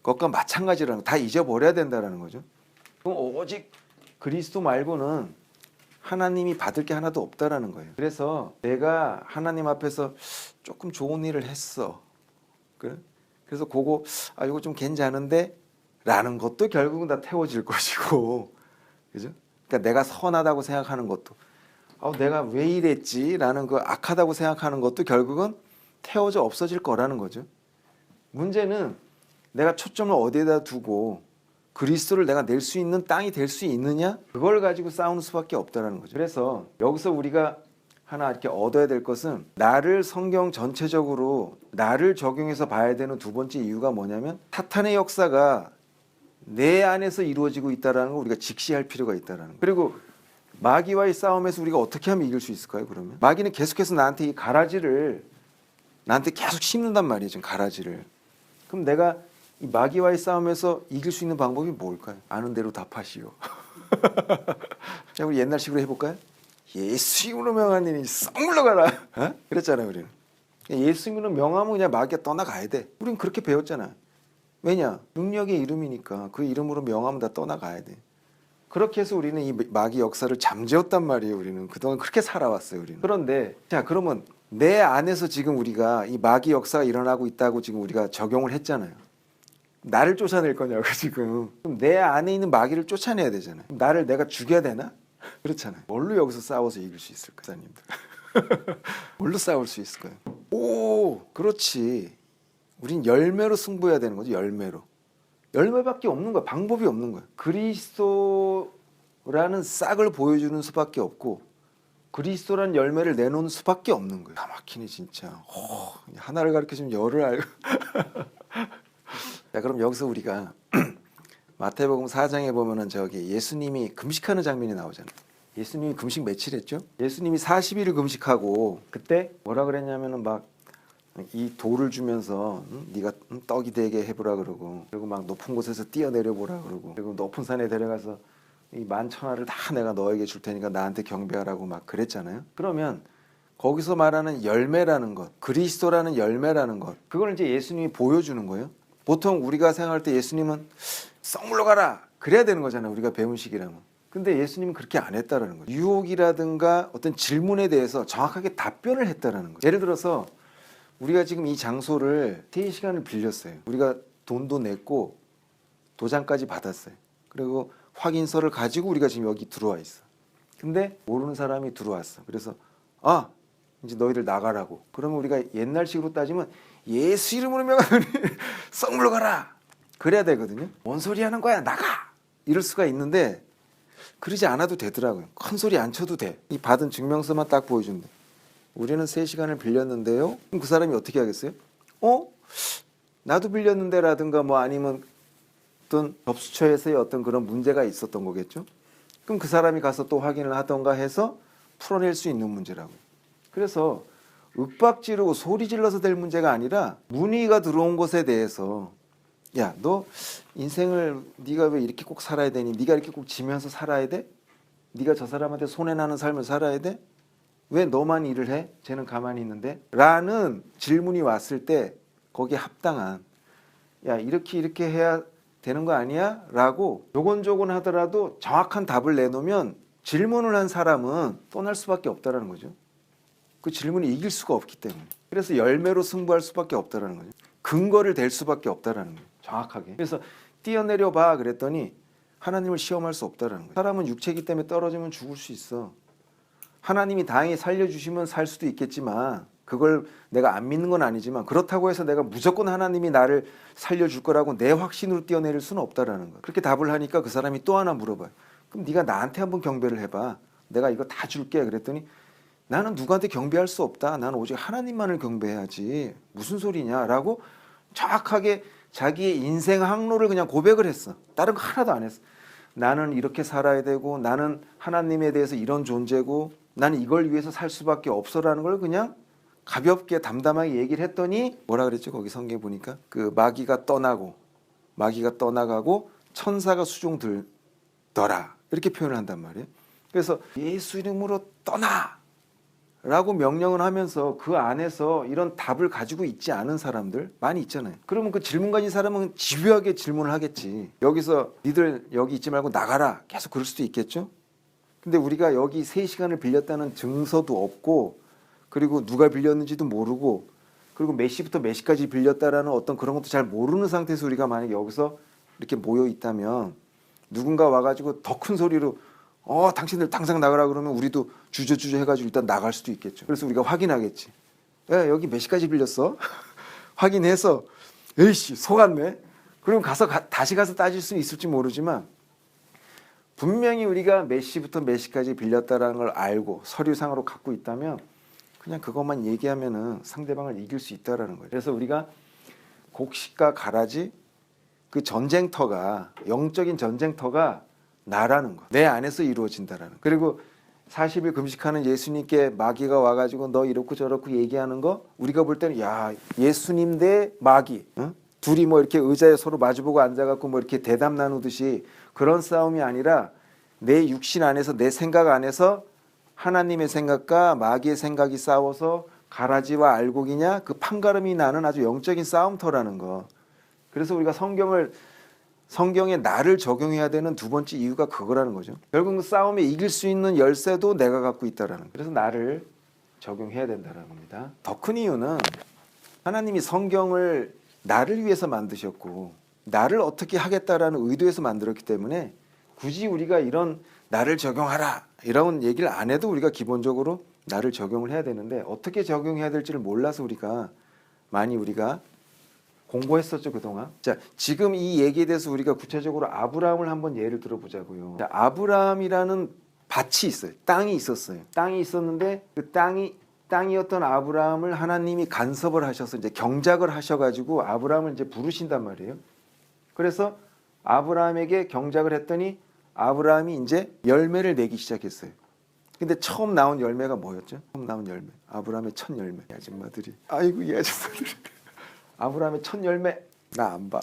것과 마찬가지라는 거 다 잊어버려야 된다는 거죠. 그럼 오직 그리스도 말고는 하나님이 받을 게 하나도 없다라는 거예요. 그래서 내가 하나님 앞에서 조금 좋은 일을 했어. 그래서 그거 이거 좀 괜찮은데 라는 것도 결국은 다 태워질 것이고, 그죠? 그러니까 내가 선하다고 생각하는 것도 내가 왜 이랬지? 라는 그 악하다고 생각하는 것도 결국은 태워져 없어질 거라는 거죠. 문제는 내가 초점을 어디에다 두고 그리스도를 내가 낼 수 있는 땅이 될 수 있느냐? 그걸 가지고 싸우는 수밖에 없다는 거죠. 그래서 여기서 우리가 하나 이렇게 얻어야 될 것은 나를 성경 전체적으로 나를 적용해서 봐야 되는 두 번째 이유가 뭐냐면 사탄의 역사가 내 안에서 이루어지고 있다는 걸 우리가 직시할 필요가 있다는 거예요. 그리고 마귀와의 싸움에서 우리가 어떻게 하면 이길 수 있을까요? 그러면 마귀는 계속해서 나한테 이 가라지를 나한테 계속 심는단 말이에요. 지금 가라지를. 그럼 내가 이 마귀와의 싸움에서 이길 수 있는 방법이 뭘까요? 아는 대로 답하시오. 자, 우리 옛날식으로 해볼까요? 예수 이름으로 명하니 썩 물러가라. 그랬잖아요, 우리는. 예수 이름으로 명하면 그냥 마귀가 떠나가야 돼. 우리는 그렇게 배웠잖아요. 왜냐? 능력의 이름이니까 그 이름으로 명하면 다 떠나가야 돼. 그렇게 해서 우리는 이 마귀 역사를 잠재웠단 말이에요. 우리는 그동안 그렇게 살아왔어요. 우리는. 그런데 자, 그러면 내 안에서 지금 우리가 이 마귀 역사가 일어나고 있다고 지금 우리가 적용을 했잖아요. 나를 쫓아낼 거냐고 지금. 그럼 내 안에 있는 마귀를 쫓아내야 되잖아요. 나를 내가 죽여야 되나? 그렇잖아요. 뭘로 여기서 싸워서 이길 수 있을까, 사님들? 뭘로 싸울 수 있을까요? 오, 그렇지. 우린 열매로 승부해야 되는 거죠. 열매로. 열매밖에 없는 거야. 방법이 없는 거야. 그리스도라는 싹을 보여주는 수밖에 없고 그리스도라는 열매를 내놓는 수밖에 없는 거예요. 다 막히네 진짜. 하나를 가르쳐주면 열을 알고. 자, 그럼 여기서 우리가 마태복음 4장에 보면은 저기 예수님이 금식하는 장면이 나오잖아요. 예수님이 금식 며칠 했죠? 예수님이 40일을 금식하고 그때 뭐라 그랬냐면은 막 이 돌을 주면서 네가 떡이 되게 해보라 그러고, 그리고 막 높은 곳에서 뛰어내려 보라 그러고, 그리고 높은 산에 데려가서 이 만천하를 다 내가 너에게 줄 테니까 나한테 경배하라고 막 그랬잖아요. 그러면 거기서 말하는 열매라는 것, 그리스도라는 열매라는 것, 그걸 이제 예수님이 보여주는 거예요. 보통 우리가 생각할 때 예수님은 썩 물러가라 그래야 되는 거잖아요. 우리가 배운 식이라면. 근데 예수님은 그렇게 안 했다라는 거예요. 유혹이라든가 어떤 질문에 대해서 정확하게 답변을 했다라는 거예요. 예를 들어서 우리가 지금 이 장소를 3시간을 빌렸어요. 우리가 돈도 냈고 도장까지 받았어요. 그리고 확인서를 가지고 우리가 지금 여기 들어와 있어. 근데 모르는 사람이 들어왔어. 그래서 이제 너희들 나가라고. 그러면 우리가 옛날식으로 따지면 예수 이름으로 명하노니 썩 물러가라 그래야 되거든요. 뭔 소리 하는 거야, 나가, 이럴 수가 있는데 그러지 않아도 되더라고요. 큰 소리 안 쳐도 돼. 이 받은 증명서만 딱 보여준대. 우리는 3시간을 빌렸는데요. 그럼 그 사람이 어떻게 하겠어요? 나도 빌렸는데 라든가 뭐 아니면 어떤 접수처에서의 어떤 그런 문제가 있었던 거겠죠. 그럼 그 사람이 가서 또 확인을 하던가 해서 풀어낼 수 있는 문제라고요. 그래서 윽박 지르고 소리 질러서 될 문제가 아니라 문의가 들어온 것에 대해서 야, 너 인생을 네가 왜 이렇게 꼭 살아야 되니? 네가 이렇게 꼭 지면서 살아야 돼? 네가 저 사람한테 손해나는 삶을 살아야 돼? 왜 너만 일을 해? 쟤는 가만히 있는데? 라는 질문이 왔을 때 거기에 합당한 야, 이렇게 해야 되는 거 아니야? 라고 조곤조곤 하더라도 정확한 답을 내놓으면 질문을 한 사람은 떠날 수밖에 없다는 거죠. 그 질문이 이길 수가 없기 때문에. 그래서 열매로 승부할 수밖에 없다는 거죠. 근거를 댈 수밖에 없다는 거예요. 정확하게. 그래서 뛰어내려 봐 그랬더니 하나님을 시험할 수 없다는 거예요. 사람은 육체이기 때문에 떨어지면 죽을 수 있어. 하나님이 다행히 살려주시면 살 수도 있겠지만 그걸 내가 안 믿는 건 아니지만 그렇다고 해서 내가 무조건 하나님이 나를 살려줄 거라고 내 확신으로 뛰어내릴 수는 없다라는 거예요. 그렇게 답을 하니까 그 사람이 또 하나 물어봐요. 그럼 네가 나한테 한번 경배를 해봐. 내가 이거 다 줄게. 그랬더니 나는 누구한테 경배할 수 없다. 나는 오직 하나님만을 경배해야지. 무슨 소리냐라고 정확하게 자기의 인생 항로를 그냥 고백을 했어. 다른 거 하나도 안 했어. 나는 이렇게 살아야 되고 나는 하나님에 대해서 이런 존재고 나는 이걸 위해서 살 수밖에 없어라는 걸 그냥 가볍게 담담하게 얘기를 했더니 뭐라 그랬죠? 거기 성경에 보니까 그 마귀가 떠나가고 천사가 수종 들더라 이렇게 표현을 한단 말이에요. 그래서 예수 이름으로 떠나! 라고 명령을 하면서 그 안에서 이런 답을 가지고 있지 않은 사람들 많이 있잖아요. 그러면 그 질문 가진 사람은 집요하게 질문을 하겠지. 여기서 니들 여기 있지 말고 나가라. 계속 그럴 수도 있겠죠. 근데 우리가 여기 3시간을 빌렸다는 증서도 없고, 그리고 누가 빌렸는지도 모르고, 그리고 몇 시부터 몇 시까지 빌렸다라는 어떤 그런 것도 잘 모르는 상태에서 우리가 만약에 여기서 이렇게 모여 있다면 누군가 와가지고 더 큰 소리로 당신들 당장 나가라 그러면 우리도 주저주저 해가지고 일단 나갈 수도 있겠죠. 그래서 우리가 확인하겠지. 야, 여기 몇 시까지 빌렸어? 확인해서 에이씨 속았네. 그럼 다시 가서 따질 수 있을지 모르지만 분명히 우리가 몇 시부터 몇 시까지 빌렸다라는 걸 알고 서류상으로 갖고 있다면 그냥 그것만 얘기하면은 상대방을 이길 수 있다라는 거예요. 그래서 우리가 곡식과 가라지 그 전쟁터가 영적인 전쟁터가 나라는 거. 내 안에서 이루어진다라는 거. 그리고 40일 금식하는 예수님께 마귀가 와가지고 너 이렇고 저렇고 얘기하는 거 우리가 볼 때는 야 예수님 대 마귀 응? 둘이 뭐 이렇게 의자에 서로 마주보고 앉아갖고 뭐 이렇게 대담 나누듯이 그런 싸움이 아니라 내 육신 안에서 내 생각 안에서 하나님의 생각과 마귀의 생각이 싸워서 가라지와 알곡이냐 그 판가름이 나는 아주 영적인 싸움터라는 거. 그래서 우리가 성경에 나를 적용해야 되는 두 번째 이유가 그거라는 거죠. 결국 그 싸움에 이길 수 있는 열쇠도 내가 갖고 있다라는 거예요. 그래서 나를 적용해야 된다는 겁니다. 더 큰 이유는 하나님이 성경을 나를 위해서 만드셨고 나를 어떻게 하겠다라는 의도에서 만들었기 때문에 굳이 우리가 이런 나를 적용하라 이런 얘기를 안 해도 우리가 기본적으로 나를 적용을 해야 되는데 어떻게 적용해야 될지를 몰라서 우리가 공부했었죠 그동안. 자, 지금 이 얘기에 대해서 우리가 구체적으로 아브라함을 한번 예를 들어보자고요. 자, 아브라함이라는 밭이 있어요. 땅이 있었어요. 땅이 있었는데 그 땅이었던 아브라함을 하나님이 간섭을 하셔서 이제 경작을 하셔가지고 아브라함을 이제 부르신단 말이에요. 그래서 아브라함에게 경작을 했더니 아브라함이 이제 열매를 내기 시작했어요. 근데 처음 나온 열매가 뭐였죠? 처음 나온 열매. 아브라함의 첫 열매. 이 아줌마들이. 아이고 이 아줌마들이. 아브라함의 첫 열매. 나 안 봐.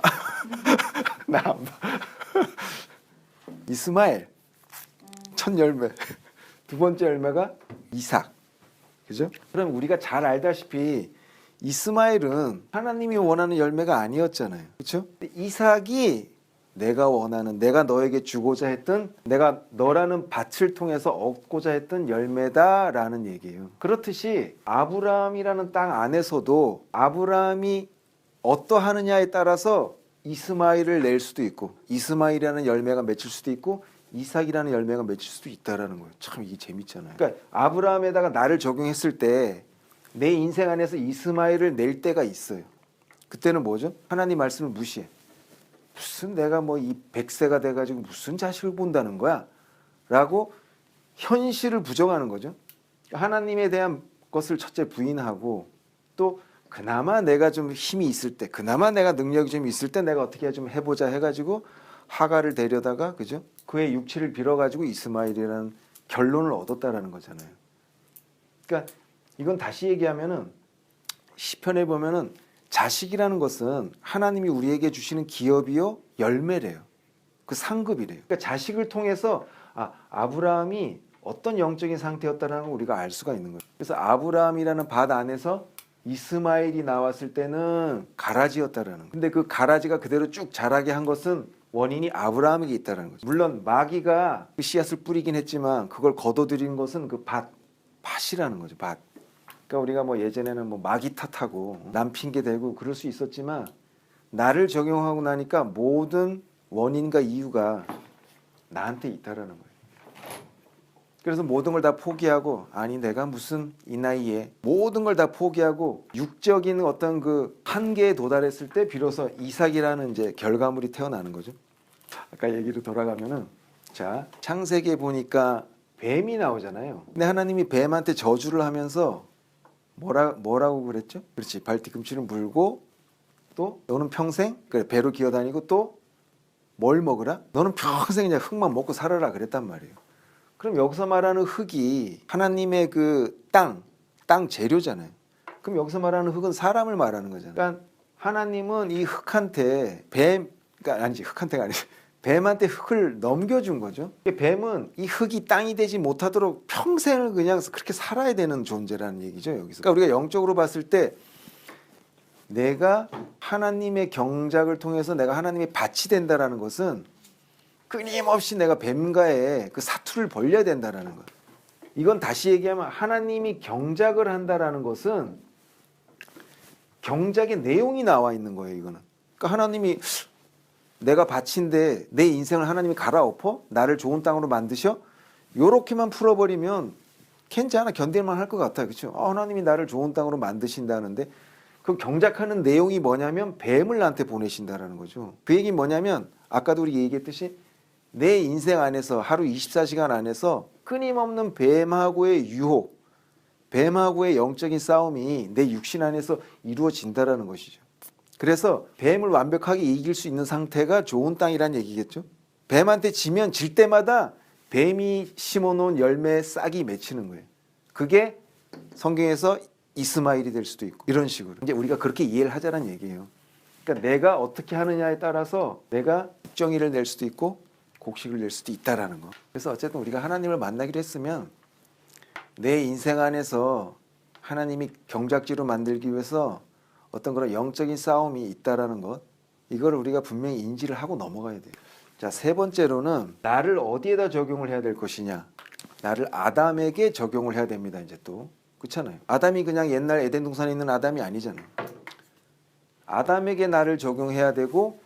나 안 봐. 이스마엘. 첫 열매. 두 번째 열매가 이삭. 그죠? 그럼 우리가 잘 알다시피 이스마엘은 하나님이 원하는 열매가 아니었잖아요. 그렇죠? 이삭이 내가 원하는, 내가 너에게 주고자 했던, 내가 너라는 밭을 통해서 얻고자 했던 열매다라는 얘기예요. 그렇듯이 아브라함이라는 땅 안에서도 아브라함이 어떠하느냐에 따라서 이스마엘을 낼 수도 있고 이스마엘이라는 열매가 맺힐 수도 있고 이삭이라는 열매가 맺힐 수도 있다라는 거예요. 참 이게 재밌잖아요. 그러니까 아브라함에다가 나를 적용했을 때 내 인생 안에서 이스마엘을 낼 때가 있어요. 그때는 뭐죠? 하나님 말씀을 무시해. 무슨 내가 뭐 이 100세가 돼가지고 무슨 자식을 본다는 거야? 라고 현실을 부정하는 거죠. 하나님에 대한 것을 첫째 부인하고 또 그나마 내가 좀 힘이 있을 때, 그나마 내가 능력이 좀 있을 때 내가 어떻게 좀 해보자 해가지고 하가를 데려다가 그죠? 그의 육체를 빌어가지고 이스마엘이라는 결론을 얻었다라는 거잖아요. 그러니까 이건 다시 얘기하면은 시편에 보면은 자식이라는 것은 하나님이 우리에게 주시는 기업이요 열매래요. 그 상급이래요. 그러니까 자식을 통해서 아브라함이 어떤 영적인 상태였다는 걸 우리가 알 수가 있는 거예요. 그래서 아브라함이라는 밭 안에서 이스마엘이 나왔을 때는 가라지였다라는 거예요. 근데 그 가라지가 그대로 쭉 자라게 한 것은 원인이 아브라함에게 있다는 거죠. 물론 마귀가 그 씨앗을 뿌리긴 했지만 그걸 거둬들인 것은 그 밭이라는 거죠. 밭. 그러니까 우리가 뭐 예전에는 뭐 마귀 탓하고 남 핑계 대고 그럴 수 있었지만 나를 적용하고 나니까 모든 원인과 이유가 나한테 있다라는 거예요. 그래서 모든 걸 다 포기하고 아니 내가 무슨 이 나이에 모든 걸 다 포기하고 육적인 어떤 그 한계에 도달했을 때 비로소 이삭이라는 이제 결과물이 태어나는 거죠. 아까 얘기로 돌아가면은 자 창세기에 보니까 뱀이 나오잖아요. 근데 하나님이 뱀한테 저주를 하면서 뭐라고 그랬죠? 그렇지. 발뒤꿈치를 물고 또 너는 평생 그래 배로 기어다니고 또 뭘 먹으라? 너는 평생 그냥 흙만 먹고 살아라 그랬단 말이에요. 그럼 여기서 말하는 흙이 하나님의 그 땅 재료잖아요. 그럼 여기서 말하는 흙은 사람을 말하는 거잖아요. 그러니까 하나님은 이 흙한테 그러니까 아니지 흙한테가 아니지 뱀한테 흙을 넘겨준 거죠. 뱀은 이 흙이 땅이 되지 못하도록 평생을 그냥 그렇게 살아야 되는 존재라는 얘기죠. 여기서. 그러니까 우리가 영적으로 봤을 때 내가 하나님의 경작을 통해서 내가 하나님의 밭이 된다라는 것은 끊임없이 내가 뱀과의 그 사투를 벌려야 된다라는 거예요. 이건 다시 얘기하면 하나님이 경작을 한다라는 것은 경작의 내용이 나와 있는 거예요. 이거는. 그러니까 하나님이 내가 밭인데 내 인생을 하나님이 갈아엎어? 나를 좋은 땅으로 만드셔? 요렇게만 풀어버리면 괜찮아. 견딜만 할 것 같아요. 그렇죠? 하나님이 나를 좋은 땅으로 만드신다는데 그 경작하는 내용이 뭐냐면 뱀을 나한테 보내신다라는 거죠. 그 얘기는 뭐냐면 아까도 우리 얘기했듯이 내 인생 안에서 하루 24시간 안에서 끊임없는 뱀하고의 유혹, 뱀하고의 영적인 싸움이 내 육신 안에서 이루어진다라는 것이죠. 그래서 뱀을 완벽하게 이길 수 있는 상태가 좋은 땅이라는 얘기겠죠. 뱀한테 지면 질 때마다 뱀이 심어놓은 열매에 싹이 맺히는 거예요. 그게 성경에서 이스마엘이 될 수도 있고 이런 식으로 이제 우리가 그렇게 이해를 하자는 얘기예요. 그러니까 내가 어떻게 하느냐에 따라서 내가 국정의를 낼 수도 있고 곡식을 낼 수도 있다라는 거. 그래서 어쨌든 우리가 하나님을 만나기로 했으면 내 인생 안에서 하나님이 경작지로 만들기 위해서 어떤 그런 영적인 싸움이 있다라는 것, 이걸 우리가 분명히 인지를 하고 넘어가야 돼요. 자, 세 번째로는 나를 어디에다 적용을 해야 될 것이냐. 나를 아담에게 적용을 해야 됩니다. 이제 또 그렇잖아요. 아담이 그냥 옛날 에덴 동산에 있는 아담이 아니잖아요. 아담에게 나를 적용해야 되고,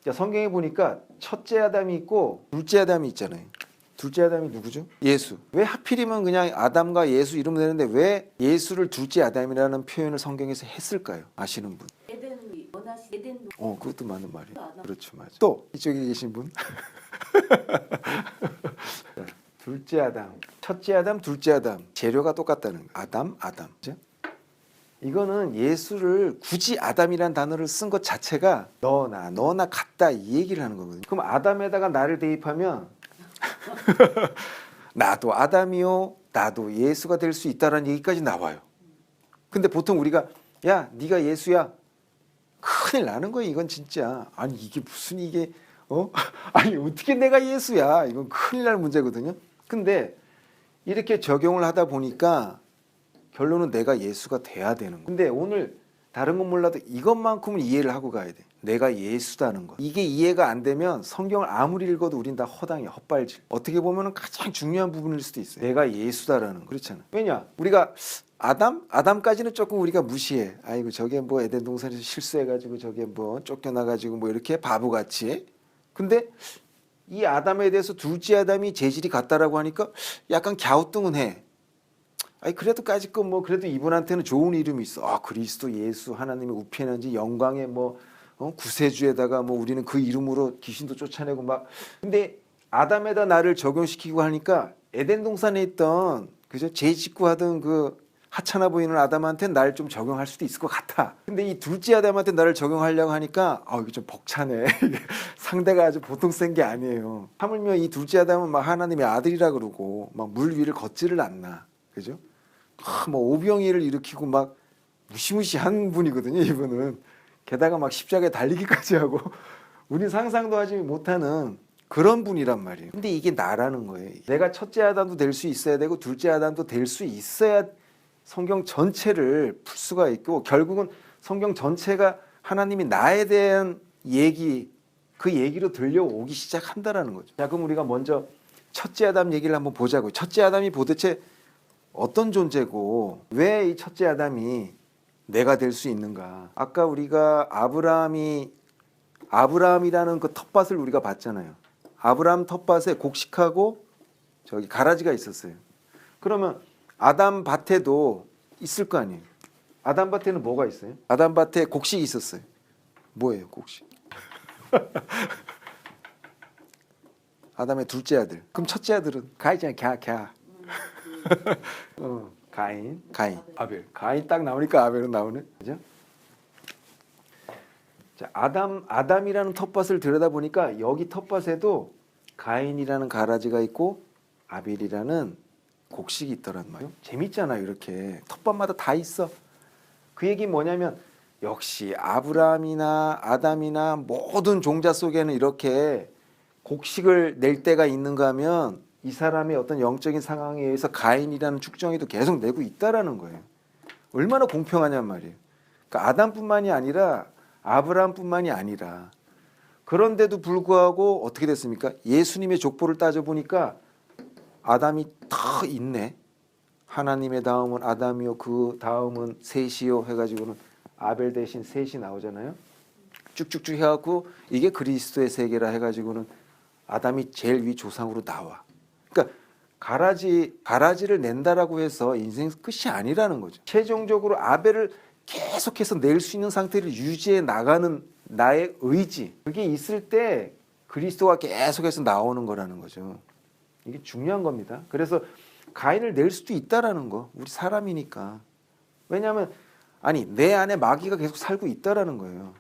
자, 성경에 보니까 첫째 아담이 있고 둘째 아담이 있잖아요. 둘째 아담이 누구죠? 예수. 왜 하필이면 그냥 아담과 예수 이러면 되는데 왜 예수를 둘째 아담이라는 표현을 성경에서 했을까요? 아시는 분? 그것도 맞는 말이에요. 그렇죠, 맞아. 또 이쪽에 계신 분? 둘째 아담, 첫째 아담, 둘째 아담. 재료가 똑같다는 거. 아담. 그죠? 이거는 예수를 굳이 아담이라는 단어를 쓴 것 자체가 너나 같다 이 얘기를 하는 거거든요. 그럼 아담에다가 나를 대입하면 나도 아담이요, 나도 예수가 될 수 있다라는 얘기까지 나와요. 근데 보통 우리가 야, 네가 예수야. 큰일 나는 거예요. 이건 진짜. 아니 이게 무슨 이게 아니 어떻게 내가 예수야. 이건 큰일 날 문제거든요. 근데 이렇게 적용을 하다 보니까 결론은 내가 예수가 돼야 되는 거예요. 근데 오늘 다른 건 몰라도 이것만큼은 이해를 하고 가야 돼. 내가 예수다는 거. 이게 이해가 안 되면 성경을 아무리 읽어도 우린 다 허당해, 헛발질. 어떻게 보면 가장 중요한 부분일 수도 있어요. 내가 예수다라는 거. 그렇잖아. 왜냐? 우리가 아담까지는 조금 우리가 무시해. 아이고 저게 뭐 에덴 동산에서 실수해가지고 저게 뭐 쫓겨나가지고 뭐 이렇게 바보같이. 근데 이 아담에 대해서 둘째 아담이 재질이 같다라고 하니까 약간 갸우뚱은 해. 그래도까지 거 뭐 그래도 이분한테는 좋은 이름이 있어. 그리스도 예수 하나님의 우편한지 영광의 뭐 구세주에다가 뭐 우리는 그 이름으로 귀신도 쫓아내고 막. 근데 아담에다 나를 적용시키고 하니까 에덴 동산에 있던 그죠 재짓고 그 하찮아 보이는 아담한테 날 좀 적용할 수도 있을 것 같아. 근데 이 둘째 아담한테 나를 적용하려고 하니까 이게 좀 벅차네. 상대가 아주 보통 센 게 아니에요. 하물며 이 둘째 아담은 막 하나님의 아들이라 그러고 막 물 위를 걷지를 않나. 그죠? 뭐 오병이를 일으키고 막 무시무시한 분이거든요. 이분은 게다가 막 십자가에 달리기까지 하고 우리 상상도 하지 못하는 그런 분이란 말이에요. 근데 이게 나라는 거예요. 내가 첫째 아담도 될 수 있어야 되고 둘째 아담도 될 수 있어야 성경 전체를 풀 수가 있고 결국은 성경 전체가 하나님이 나에 대한 얘기, 그 얘기로 들려오기 시작한다라는 거죠. 자, 그럼 우리가 먼저 첫째 아담 얘기를 한번 보자고요. 첫째 아담이 도대체 어떤 존재고 왜 이 첫째 아담이 내가 될 수 있는가? 아까 우리가 아브라함이라는 그 텃밭을 우리가 봤잖아요. 아브라함 텃밭에 곡식하고 저기 가라지가 있었어요. 그러면 아담 밭에도 있을 거 아니에요. 아담 밭에는 뭐가 있어요? 아담 밭에 곡식이 있었어요. 뭐예요, 곡식? 아담의 둘째 아들. 그럼 첫째 아들은 가이잖아요. 가인, 아벨. 가인 딱 나오니까 아벨은 나오네. 그죠? 자, 아담이라는 텃밭을 들여다보니까 여기 텃밭에도 가인이라는 가라지가 있고 아벨이라는 곡식이 있더란 말이에요. 재밌잖아요. 이렇게 텃밭마다 다 있어. 그 얘기 뭐냐면 역시 아브라함이나 아담이나 모든 종자 속에는 이렇게 곡식을 낼 때가 있는가 하면 이 사람의 어떤 영적인 상황에 의해서 가인이라는 축정이도 계속 내고 있다라는 거예요. 얼마나 공평하냔 말이에요. 그러니까 아담뿐만이 아니라 아브라함뿐만이 아니라 그런데도 불구하고 어떻게 됐습니까? 예수님의 족보를 따져보니까 아담이 더 있네. 하나님의 다음은 아담이요 그 다음은 셋이요 해가지고는 아벨 대신 셋이 나오잖아요. 쭉쭉쭉 해갖고 이게 그리스도의 세계라 해가지고는 아담이 제일 위 조상으로 나와. 그러니까 가라지를 낸다라고 해서 인생 끝이 아니라는 거죠. 최종적으로 아벨을 계속해서 낼 수 있는 상태를 유지해 나가는 나의 의지, 그게 있을 때 그리스도가 계속해서 나오는 거라는 거죠. 이게 중요한 겁니다. 그래서 가인을 낼 수도 있다라는 거, 우리 사람이니까. 왜냐하면 아니 내 안에 마귀가 계속 살고 있다라는 거예요.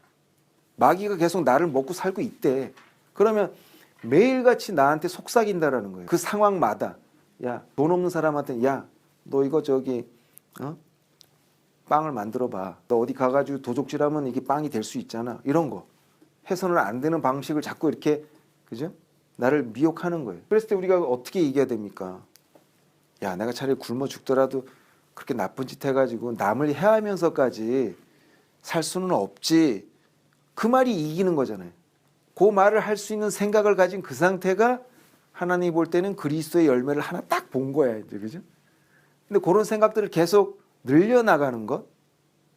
마귀가 계속 나를 먹고 살고 있대. 그러면 매일같이 나한테 속삭인다라는 거예요. 그 상황마다 야, 돈 없는 사람한테 야, 너 이거 저기 빵을 만들어 봐. 너 어디 가가지고 도적질하면 이게 빵이 될 수 있잖아. 이런 거 해서는 안 되는 방식을 자꾸 이렇게 그죠? 나를 미혹하는 거예요. 그랬을 때 우리가 어떻게 이겨야 됩니까? 야, 내가 차라리 굶어 죽더라도 그렇게 나쁜 짓 해가지고 남을 해하면서까지 살 수는 없지. 그 말이 이기는 거잖아요. 그 말을 할 수 있는 생각을 가진 그 상태가 하나님이 볼 때는 그리스도의 열매를 하나 딱 본 거야, 이제 그죠? 근데 그런 생각들을 계속 늘려나가는 것,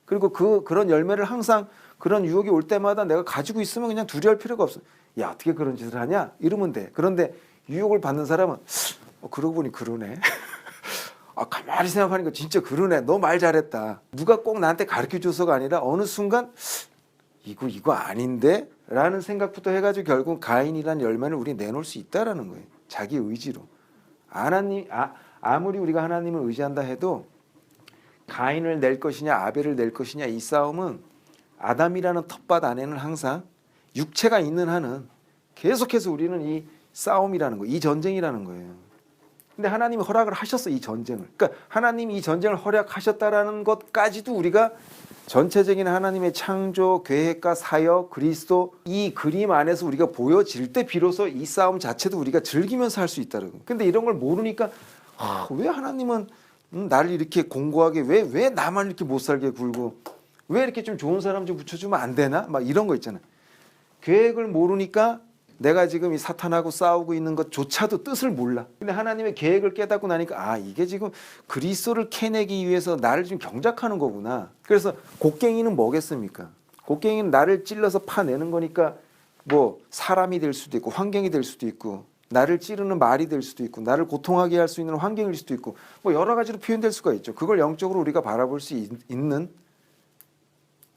그리고 그런 열매를 항상 그런 유혹이 올 때마다 내가 가지고 있으면 그냥 두려울 필요가 없어. 야, 어떻게 그런 짓을 하냐? 이러면 돼. 그런데 유혹을 받는 사람은 그러고 보니 그러네. 가만히 생각하니까 진짜 그러네. 너 말 잘했다. 누가 꼭 나한테 가르쳐줘서가 아니라 어느 순간 이거 아닌데? 라는 생각부터 해가지고 결국 가인이라는 열매를 우리 내놓을 수 있다라는 거예요. 자기 의지로. 아무리 우리가 하나님을 의지한다 해도 가인을 낼 것이냐 아벨을 낼 것이냐 이 싸움은 아담이라는 텃밭 안에는 항상 육체가 있는 한은 계속해서 우리는 이 싸움이라는 거, 이 전쟁이라는 거예요. 근데 하나님이 허락을 하셨어, 이 전쟁을. 그러니까 하나님이 이 전쟁을 허락하셨다라는 것까지도 우리가 전체적인 하나님의 창조, 계획과 사역, 그리스도 이 그림 안에서 우리가 보여질 때 비로소 이 싸움 자체도 우리가 즐기면서 할 수 있다는 거예요. 근데 이런 걸 모르니까 왜 하나님은 나를 이렇게 공고하게 왜 나만 이렇게 못 살게 굴고 왜 이렇게 좀 좋은 사람 좀 붙여주면 안 되나? 막 이런 거 있잖아요. 계획을 모르니까 내가 지금 이 사탄하고 싸우고 있는 것조차도 뜻을 몰라. 근데 하나님의 계획을 깨닫고 나니까 이게 지금 그리스도를 캐내기 위해서 나를 지금 경작하는 거구나. 그래서 곡괭이는 뭐겠습니까? 곡괭이는 나를 찔러서 파내는 거니까 뭐 사람이 될 수도 있고 환경이 될 수도 있고 나를 찌르는 말이 될 수도 있고 나를 고통하게 할 수 있는 환경일 수도 있고 뭐 여러 가지로 표현될 수가 있죠. 그걸 영적으로 우리가 바라볼 수 있는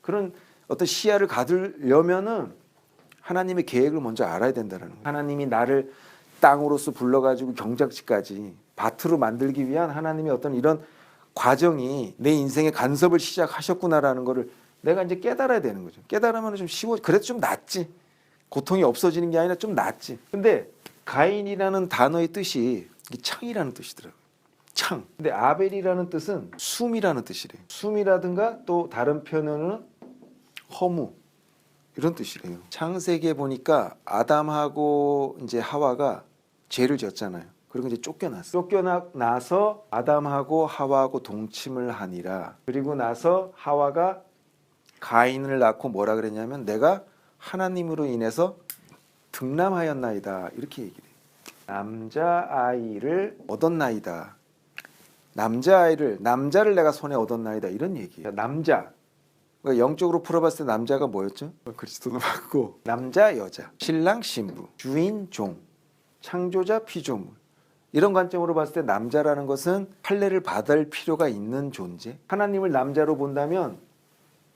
그런 어떤 시야를 가지려면은 하나님의 계획을 먼저 알아야 된다는 거예요. 하나님이 나를 땅으로서 불러가지고 경작지까지 밭으로 만들기 위한 하나님의 어떤 이런 과정이 내 인생의 간섭을 시작하셨구나라는 거를 내가 이제 깨달아야 되는 거죠. 깨달으면 좀 그래도 좀 낫지. 고통이 없어지는 게 아니라 좀 낫지. 근데 가인이라는 단어의 뜻이 창이라는 뜻이더라고요. 창. 근데 아벨이라는 뜻은 숨이라는 뜻이래요. 숨이라든가 또 다른 표현으로는 허무. 이런 뜻이래요. 창세기에 보니까 아담하고 이제 하와가 죄를 지었잖아요. 그리고 이제 쫓겨났어. 쫓겨나서 아담하고 하와하고 동침을 하니라. 그리고 나서 하와가 가인을 낳고 뭐라 그랬냐면 내가 하나님으로 인해서 등남하였나이다. 이렇게 얘기를 해요. 남자아이를 얻었나이다. 남자를 내가 손에 얻었나이다. 이런 얘기예요. 남자. 영적으로 풀어봤을 때 남자가 뭐였죠? 그리스도도 맞고 남자 여자 신랑 신부 주인 종 창조자 피조물 이런 관점으로 봤을 때 남자라는 것은 할례를 받을 필요가 있는 존재. 하나님을 남자로 본다면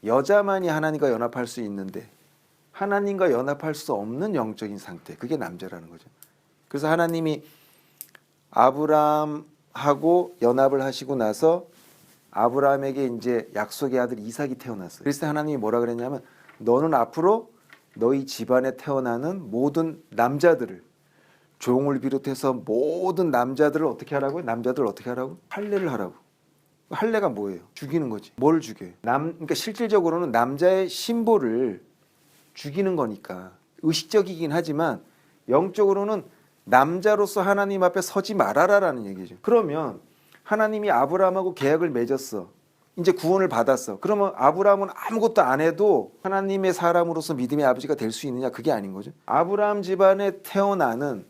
여자만이 하나님과 연합할 수 있는데 하나님과 연합할 수 없는 영적인 상태, 그게 남자라는 거죠. 그래서 하나님이 아브라함하고 연합을 하시고 나서 아브라함에게 이제 약속의 아들 이삭이 태어났어요. 그래서 하나님이 뭐라 그랬냐면 너는 앞으로 너희 집안에 태어나는 모든 남자들을 종을 비롯해서 모든 남자들을 어떻게 하라고요? 남자들을 어떻게 하라고? 할례를 하라고. 할례가 뭐예요? 죽이는 거지. 뭘 죽여요? 그러니까 실질적으로는 남자의 심보를 죽이는 거니까 의식적이긴 하지만 영적으로는 남자로서 하나님 앞에 서지 말아라라는 얘기죠. 그러면 하나님이 아브라함하고 계약을 맺었어. 이제 구원을 받았어. 그러면 아브라함은 아무것도 안 해도 하나님의 사람으로서 믿음의 아버지가 될 수 있느냐? 그게 아닌 거죠. 아브라함 집안에 태어나는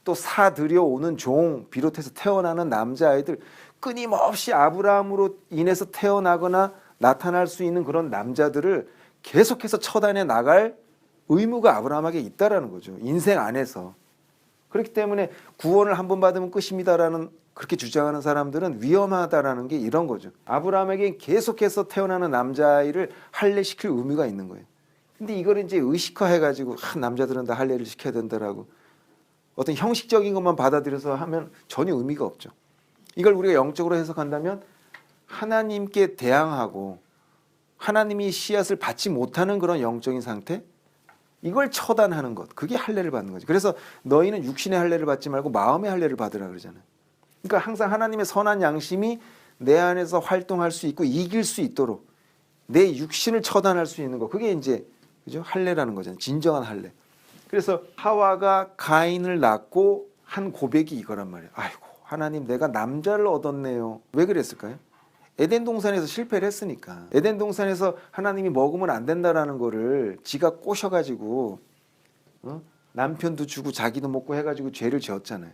또 사들여오는 종 비롯해서 태어나는 남자아이들 끊임없이 아브라함으로 인해서 태어나거나 나타날 수 있는 그런 남자들을 계속해서 처단해 나갈 의무가 아브라함에게 있다라는 거죠. 인생 안에서. 그렇기 때문에 구원을 한 번 받으면 끝입니다라는 그렇게 주장하는 사람들은 위험하다라는 게 이런 거죠. 아브라함에게 계속해서 태어나는 남자아이를 할례시킬 의무가 있는 거예요. 근데 이걸 이제 의식화해가지고 남자들은 다 할례를 시켜야 된다라고 어떤 형식적인 것만 받아들여서 하면 전혀 의미가 없죠. 이걸 우리가 영적으로 해석한다면 하나님께 대항하고 하나님이 씨앗을 받지 못하는 그런 영적인 상태, 이걸 처단하는 것, 그게 할례를 받는 거죠. 그래서 너희는 육신의 할례를 받지 말고 마음의 할례를 받으라 그러잖아요. 그러니까 항상 하나님의 선한 양심이 내 안에서 활동할 수 있고 이길 수 있도록 내 육신을 처단할 수 있는 거, 그게 이제 그죠? 할례라는 거잖아요. 진정한 할례. 그래서 하와가 가인을 낳고 한 고백이 이거란 말이에요. 아이고 하나님, 내가 남자를 얻었네요. 왜 그랬을까요? 에덴 동산에서 실패를 했으니까. 에덴 동산에서 하나님이 먹으면 안 된다라는 거를 지가 꼬셔가지고 남편도 주고 자기도 먹고 해가지고 죄를 지었잖아요.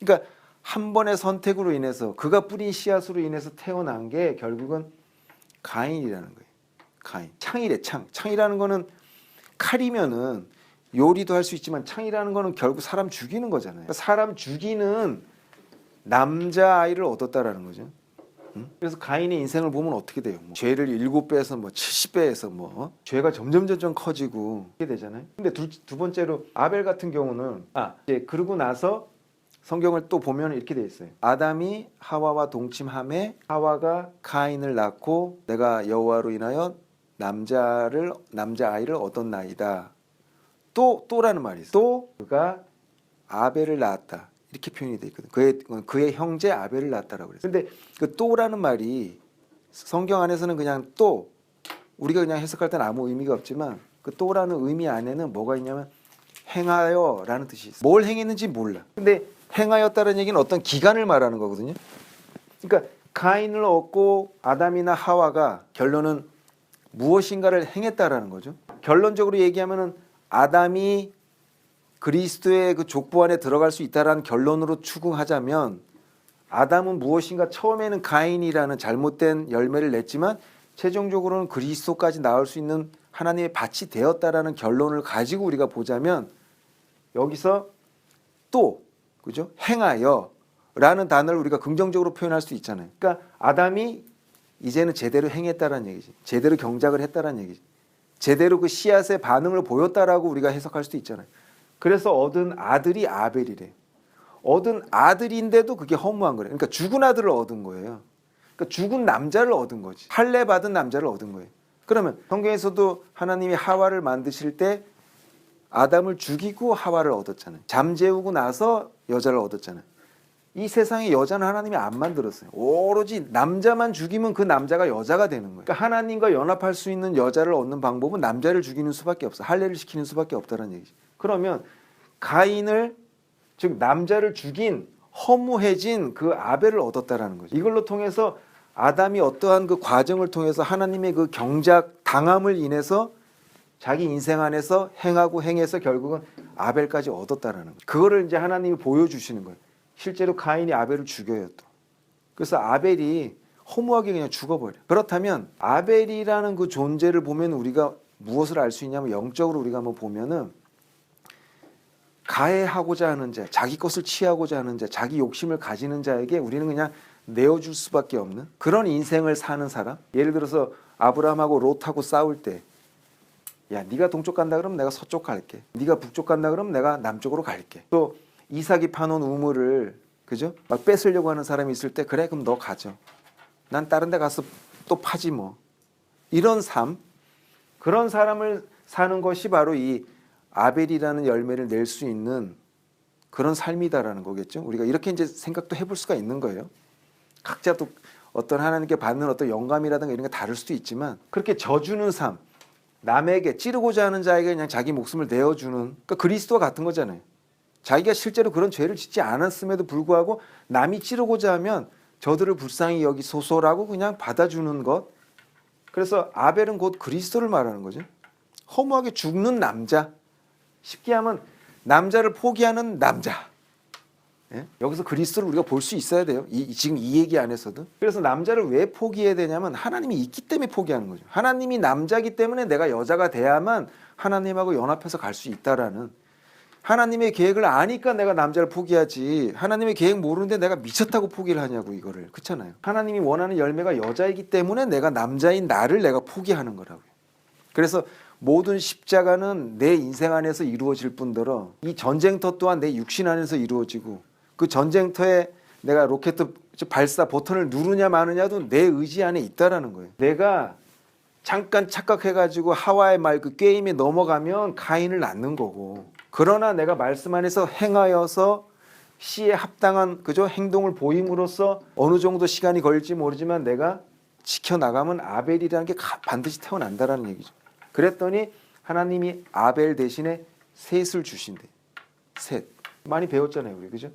그러니까 한 번의 선택으로 인해서 그가 뿌린 씨앗으로 인해서 태어난 게 결국은 가인이라는 거예요. 가인. 창이래, 창. 창이라는 거는 칼이면은 요리도 할 수 있지만 창이라는 거는 결국 사람 죽이는 거잖아요. 그러니까 사람 죽이는 남자아이를 얻었다라는 거죠. 그래서 가인의 인생을 보면 어떻게 돼요? 죄를 7배에서 70배에서 죄가 점점 커지고 이렇게 되잖아요. 근데 두 번째로 아벨 같은 경우는 이제 그러고 나서 성경을 또 보면 이렇게 돼 있어요. 아담이 하와와 동침함에 하와가 가인을 낳고 내가 여호와로 인하여 남자아이를 얻었나이다. 또라는 말이 있어요. 또 그가 아벨을 낳았다. 이렇게 표현이 돼 있거든. 그의 형제 아벨을 낳았다라고 그랬어요. 근데 그 또라는 말이 성경 안에서는 그냥 또, 우리가 그냥 해석할 때는 아무 의미가 없지만 그 또라는 의미 안에는 뭐가 있냐면 행하여라는 뜻이 있어요. 뭘 행했는지 몰라. 근데 행하였다는 얘기는 어떤 기간을 말하는 거거든요. 그러니까 가인을 얻고 아담이나 하와가 결론은 무엇인가를 행했다라는 거죠. 결론적으로 얘기하면은 아담이 그리스도의 그 족보 안에 들어갈 수 있다라는 결론으로 추궁하자면 아담은 무엇인가 처음에는 가인이라는 잘못된 열매를 냈지만 최종적으로는 그리스도까지 나올 수 있는 하나님의 밭이 되었다라는 결론을 가지고 우리가 보자면 여기서 또 그죠? 행하여라는 단어를 우리가 긍정적으로 표현할 수 있잖아요. 그러니까 아담이 이제는 제대로 행했다라는 얘기지. 제대로 경작을 했다라는 얘기지. 제대로 그 씨앗의 반응을 보였다라고 우리가 해석할 수도 있잖아요. 그래서 얻은 아들이 아벨이래. 얻은 아들인데도 그게 허무한 거래. 그러니까 죽은 아들을 얻은 거예요. 그러니까 죽은 남자를 얻은 거지. 할례 받은 남자를 얻은 거예요. 그러면 성경에서도 하나님이 하와를 만드실 때 아담을 죽이고 하와를 얻었잖아요. 잠재우고 나서 여자를 얻었잖아요. 이 세상에 여자는 하나님이 안 만들었어요. 오로지 남자만 죽이면 그 남자가 여자가 되는 거예요. 그러니까 하나님과 연합할 수 있는 여자를 얻는 방법은 남자를 죽이는 수밖에 없어. 할례를 시키는 수밖에 없다는 얘기지. 그러면 가인을, 즉 남자를 죽인 허무해진 그 아벨을 얻었다라는 거죠. 이걸로 통해서 아담이 어떠한 그 과정을 통해서 하나님의 그 경작 당함을 인해서 자기 인생 안에서 행하고 행해서 결국은 아벨까지 얻었다라는 거죠. 그거를 이제 하나님이 보여주시는 거예요. 실제로 가인이 아벨을 죽여요 또. 그래서 아벨이 허무하게 그냥 죽어버려. 그렇다면 아벨이라는 그 존재를 보면 우리가 무엇을 알 수 있냐면 영적으로 우리가 한번 보면은 가해하고자 하는 자, 자기 것을 취하고자 하는 자, 자기 욕심을 가지는 자에게 우리는 그냥 내어줄 수밖에 없는 그런 인생을 사는 사람. 예를 들어서 아브라함하고 롯하고 싸울 때, 야, 네가 동쪽 간다 그러면 내가 서쪽 갈게. 네가 북쪽 간다 그러면 내가 남쪽으로 갈게. 또 이삭이 파놓은 우물을 그죠? 막 뺏으려고 하는 사람이 있을 때, 그래 그럼 너 가져. 난 다른 데 가서 또 파지 뭐. 이런 삶, 그런 사람을 사는 것이 바로 이 아벨이라는 열매를 낼 수 있는 그런 삶이다라는 거겠죠. 우리가 이렇게 이제 생각도 해볼 수가 있는 거예요. 각자 또 어떤 하나님께 받는 어떤 영감이라든가 이런 게 다를 수도 있지만 그렇게 져주는 삶, 남에게 찌르고자 하는 자에게 그냥 자기 목숨을 내어주는 그러니까 그리스도와 같은 거잖아요. 자기가 실제로 그런 죄를 짓지 않았음에도 불구하고 남이 찌르고자 하면 저들을 불쌍히 여기소서라고 그냥 받아주는 것. 그래서 아벨은 곧 그리스도를 말하는 거죠. 허무하게 죽는 남자. 쉽게 하면 남자를 포기하는 남자. 예? 여기서 그리스도를 우리가 볼 수 있어야 돼요. 지금 이 얘기 안에서도. 그래서 남자를 왜 포기해야 되냐면 하나님이 있기 때문에 포기하는 거죠. 하나님이 남자기 때문에 내가 여자가 돼야만 하나님하고 연합해서 갈 수 있다라는 하나님의 계획을 아니까 내가 남자를 포기하지 하나님의 계획 모르는데 내가 미쳤다고 포기를 하냐고 이거를. 그렇잖아요. 하나님이 원하는 열매가 여자이기 때문에 내가 남자인 나를 내가 포기하는 거라고요. 그래서 모든 십자가는 내 인생 안에서 이루어질 뿐더러 이 전쟁터 또한 내 육신 안에서 이루어지고 그 전쟁터에 내가 로켓 발사 버튼을 누르냐 마느냐도 내 의지 안에 있다라는 거예요. 내가 잠깐 착각해가지고 하와의 말 그 게임에 넘어가면 가인을 낳는 거고 그러나 내가 말씀 안에서 행하여서 시에 합당한 그저 행동을 보임으로써 어느 정도 시간이 걸릴지 모르지만 내가 지켜나가면 아벨이라는 게 반드시 태어난다라는 얘기죠. 그랬더니 하나님이 아벨 대신에 셋을 주신대. 셋. 많이 배웠잖아요, 우리. 그죠?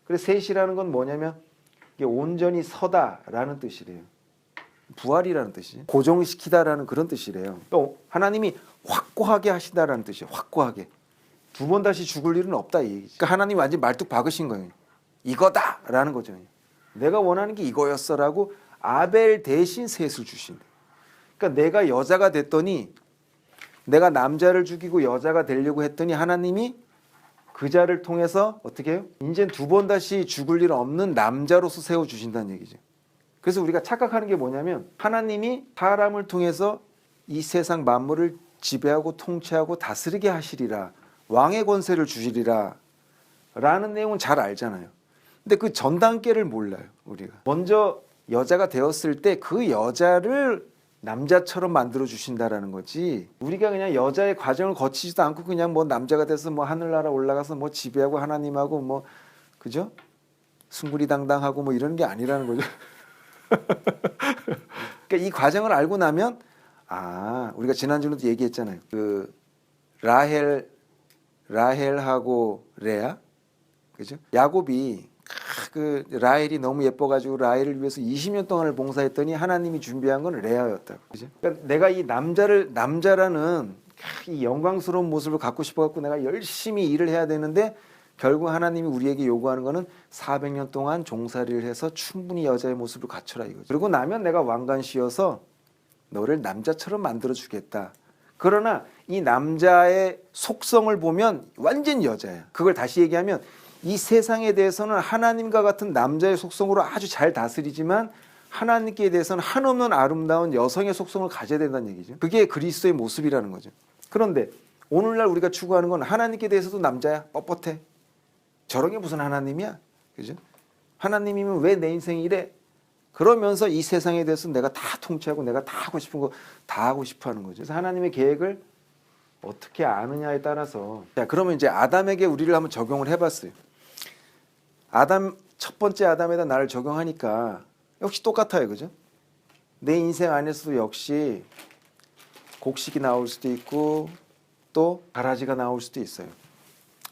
그래서 셋이라는 건 뭐냐면 이게 온전히 서다라는 뜻이래요. 부활이라는 뜻이에요. 고정시키다라는 그런 뜻이래요. 또 하나님이 확고하게 하시다라는 뜻이에요. 확고하게. 두 번 다시 죽을 일은 없다 이 얘기죠. 그러니까 하나님이 완전히 말뚝 박으신 거예요. 이거다라는 거죠. 내가 원하는 게 이거였어라고 아벨 대신 셋을 주신대. 그러니까 내가 여자가 됐더니 내가 남자를 죽이고 여자가 되려고 했더니 하나님이 그 자를 통해서 어떻게 해요? 이제 두 번 다시 죽을 일 없는 남자로서 세워주신다는 얘기죠. 그래서 우리가 착각하는 게 뭐냐면 하나님이 사람을 통해서 이 세상 만물을 지배하고 통치하고 다스리게 하시리라. 왕의 권세를 주시리라. 라는 내용은 잘 알잖아요. 근데 그 전 단계를 몰라요. 우리가. 먼저 여자가 되었을 때 그 여자를 남자처럼 만들어 주신다라는 거지. 우리가 그냥 여자의 과정을 거치지도 않고 그냥 뭐 남자가 돼서 뭐 하늘나라 올라가서 뭐 지배하고 하나님하고 뭐 그죠? 숭구리당당하고 뭐 이런 게 아니라는 거죠. 그러니까 이 과정을 알고 나면 우리가 지난주에도 얘기했잖아요. 그 라헬하고 레아, 그죠? 야곱이 그 라헬이 너무 예뻐가지고 라헬을 위해서 20년 동안을 봉사했더니 하나님이 준비한 건 레아였다고, 그죠? 그러니까 내가 이 남자라는 이 영광스러운 모습을 갖고 싶어갖고 내가 열심히 일을 해야 되는데 결국 하나님이 우리에게 요구하는 거는 400년 동안 종살이를 해서 충분히 여자의 모습을 갖춰라 이거죠. 그리고 나면 내가 왕관씌워서 너를 남자처럼 만들어 주겠다. 그러나 이 남자의 속성을 보면 완전 여자야. 그걸 다시 얘기하면 이 세상에 대해서는 하나님과 같은 남자의 속성으로 아주 잘 다스리지만 하나님께 대해서는 한없는 아름다운 여성의 속성을 가져야 된다는 얘기죠. 그게 그리스도의 모습이라는 거죠. 그런데 오늘날 우리가 추구하는 건 하나님께 대해서도 남자야. 뻣뻣해. 저런 게 무슨 하나님이야? 그죠? 하나님이면 왜 내 인생이 이래? 그러면서 이 세상에 대해서 내가 다 통치하고 내가 다 하고 싶은 거 다 하고 싶어 하는 거죠. 그래서 하나님의 계획을 어떻게 아느냐에 따라서 자, 그러면 이제 아담에게 우리를 한번 적용을 해봤어요. 첫 번째 아담에다 나를 적용하니까 역시 똑같아요. 그죠? 내 인생 안에서도 역시 곡식이 나올 수도 있고 또 가라지가 나올 수도 있어요.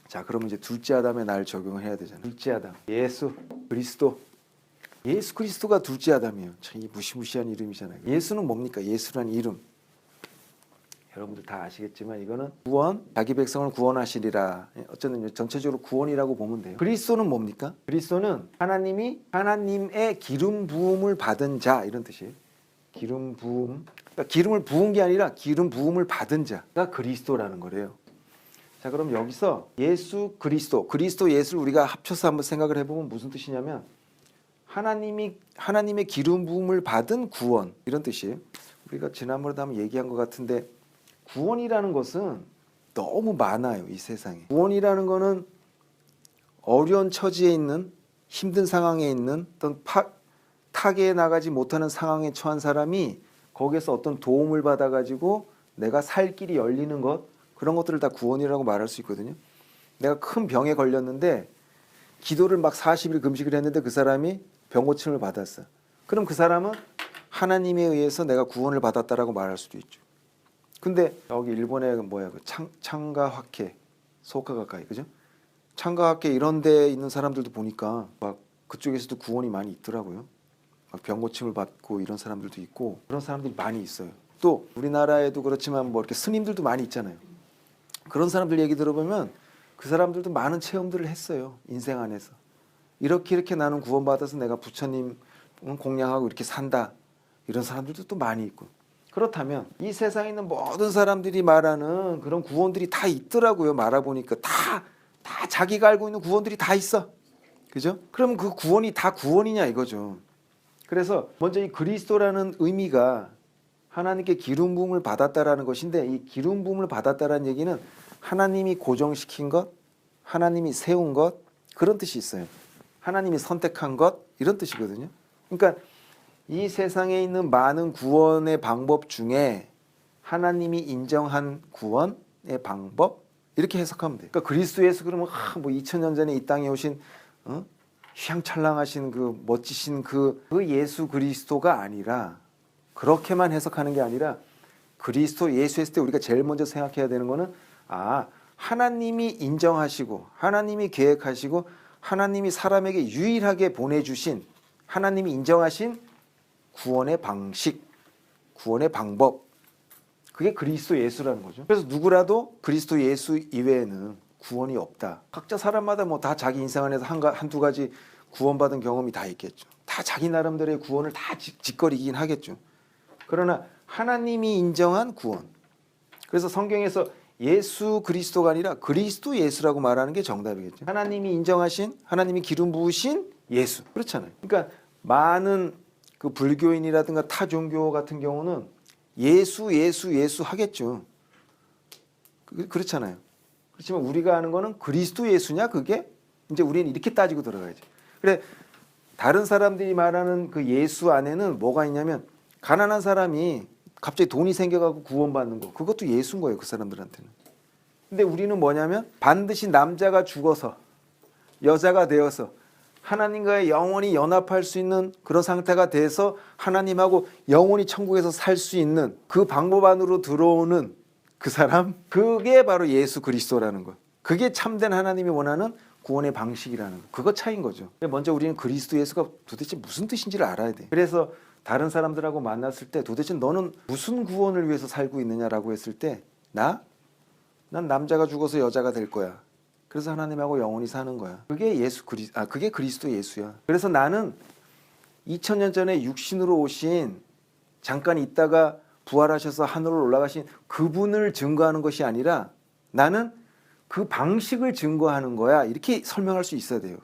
자, 그러면 이제 둘째 아담에 나를 적용을 해야 되잖아요. 둘째 아담, 예수 그리스도. 예수 그리스도가 둘째 아담이에요. 참 이 무시무시한 이름이잖아요. 예수는 뭡니까? 예수란 이름. 여러분들 다 아시겠지만 이거는 구원, 자기 백성을 구원하시리라. 어쨌든 전체적으로 구원이라고 보면 돼요. 그리스도는 뭡니까? 그리스도는 하나님의 기름 부음을 받은 자 이런 뜻이에요. 기름 부음. 그러니까 기름을 부은 게 아니라 기름 부음을 받은 자가 그리스도라는 거래요. 자, 그럼 여기서 예수 그리스도 예수를 우리가 합쳐서 한번 생각을 해보면 무슨 뜻이냐면 하나님의 기름 부음을 받은 구원 이런 뜻이에요. 우리가 지난번에도 한번 얘기한 것 같은데 구원이라는 것은 너무 많아요. 이 세상에. 구원이라는 거는 어려운 처지에 있는 힘든 상황에 있는 어떤 타계에 나가지 못하는 상황에 처한 사람이 거기에서 어떤 도움을 받아가지고 내가 살 길이 열리는 것 그런 것들을 다 구원이라고 말할 수 있거든요. 내가 큰 병에 걸렸는데 기도를 막 40일 금식을 했는데 그 사람이 병고침을 받았어. 그럼 그 사람은 하나님에 의해서 내가 구원을 받았다라고 말할 수도 있죠. 근데 여기 일본의 뭐야 그 창가학회 소카 가까이 그죠? 창가학회 이런 데 있는 사람들도 보니까 막 그쪽에서도 구원이 많이 있더라고요. 막 병고침을 받고 이런 사람들도 있고 그런 사람들이 많이 있어요. 또 우리나라에도 그렇지만 뭐 이렇게 스님들도 많이 있잖아요. 그런 사람들 얘기 들어보면 그 사람들도 많은 체험들을 했어요. 인생 안에서. 이렇게 나는 구원받아서 내가 부처님 공양하고 이렇게 산다. 이런 사람들도 또 많이 있고. 그렇다면 이 세상에 있는 모든 사람들이 말하는 그런 구원들이 다 있더라고요. 말아보니까 다 자기가 알고 있는 구원들이 다 있어. 그죠? 그럼 그 구원이 다 구원이냐 이거죠. 그래서 먼저 이 그리스도라는 의미가 하나님께 기름 부음을 받았다라는 것인데 이 기름 부음을 받았다라는 얘기는 하나님이 고정시킨 것, 하나님이 세운 것 그런 뜻이 있어요. 하나님이 선택한 것 이런 뜻이거든요. 그러니까 이 세상에 있는 많은 구원의 방법 중에 하나님이 인정한 구원의 방법 이렇게 해석하면 돼요. 그러니까 그리스도 예수 그러면 뭐 2000년 전에 이 땅에 오신 휘황찬란하신 그 멋지신 그 예수 그리스도가 아니라 그렇게만 해석하는 게 아니라 그리스도 예수 했을 때 우리가 제일 먼저 생각해야 되는 거는 하나님이 인정하시고 하나님이 계획하시고 하나님이 사람에게 유일하게 보내주신 하나님이 인정하신 구원의 방식, 구원의 방법 그게 그리스도 예수라는 거죠. 그래서 누구라도 그리스도 예수 이외에는 구원이 없다. 각자 사람마다 뭐 다 자기 인생 안에서 한두 가지 구원받은 경험이 다 있겠죠. 다 자기 나름대로의 구원을 다 짓거리긴 하겠죠. 그러나 하나님이 인정한 구원. 그래서 성경에서 예수 그리스도가 아니라 그리스도 예수라고 말하는 게 정답이겠죠. 하나님이 인정하신, 하나님이 기름 부으신 예수. 그렇잖아요. 그러니까 많은 그 불교인이라든가 타 종교 같은 경우는 예수 하겠죠. 그렇잖아요. 그렇지만 우리가 아는 거는 그리스도 예수냐 그게 이제 우리는 이렇게 따지고 들어가야죠. 그래 다른 사람들이 말하는 그 예수 안에는 뭐가 있냐면 가난한 사람이 갑자기 돈이 생겨가지고 구원받는 거 그것도 예수인 거예요. 그 사람들한테는. 근데 우리는 뭐냐면 반드시 남자가 죽어서 여자가 되어서 하나님과의 영원히 연합할 수 있는 그런 상태가 돼서 하나님하고 영원히 천국에서 살 수 있는 그 방법 안으로 들어오는 그 사람 그게 바로 예수 그리스도라는 것. 그게 참된 하나님이 원하는 구원의 방식이라는 것. 그거 차이인 거죠. 먼저 우리는 그리스도 예수가 도대체 무슨 뜻인지를 알아야 돼. 그래서 다른 사람들하고 만났을 때 도대체 너는 무슨 구원을 위해서 살고 있느냐라고 했을 때 난 남자가 죽어서 여자가 될 거야. 그래서 하나님하고 영원히 사는 거야. 그게 그리스도 예수야. 그래서 나는 2000년 전에 육신으로 오신 잠깐 있다가 부활하셔서 하늘로 올라가신 그분을 증거하는 것이 아니라 나는 그 방식을 증거하는 거야. 이렇게 설명할 수 있어야 돼요.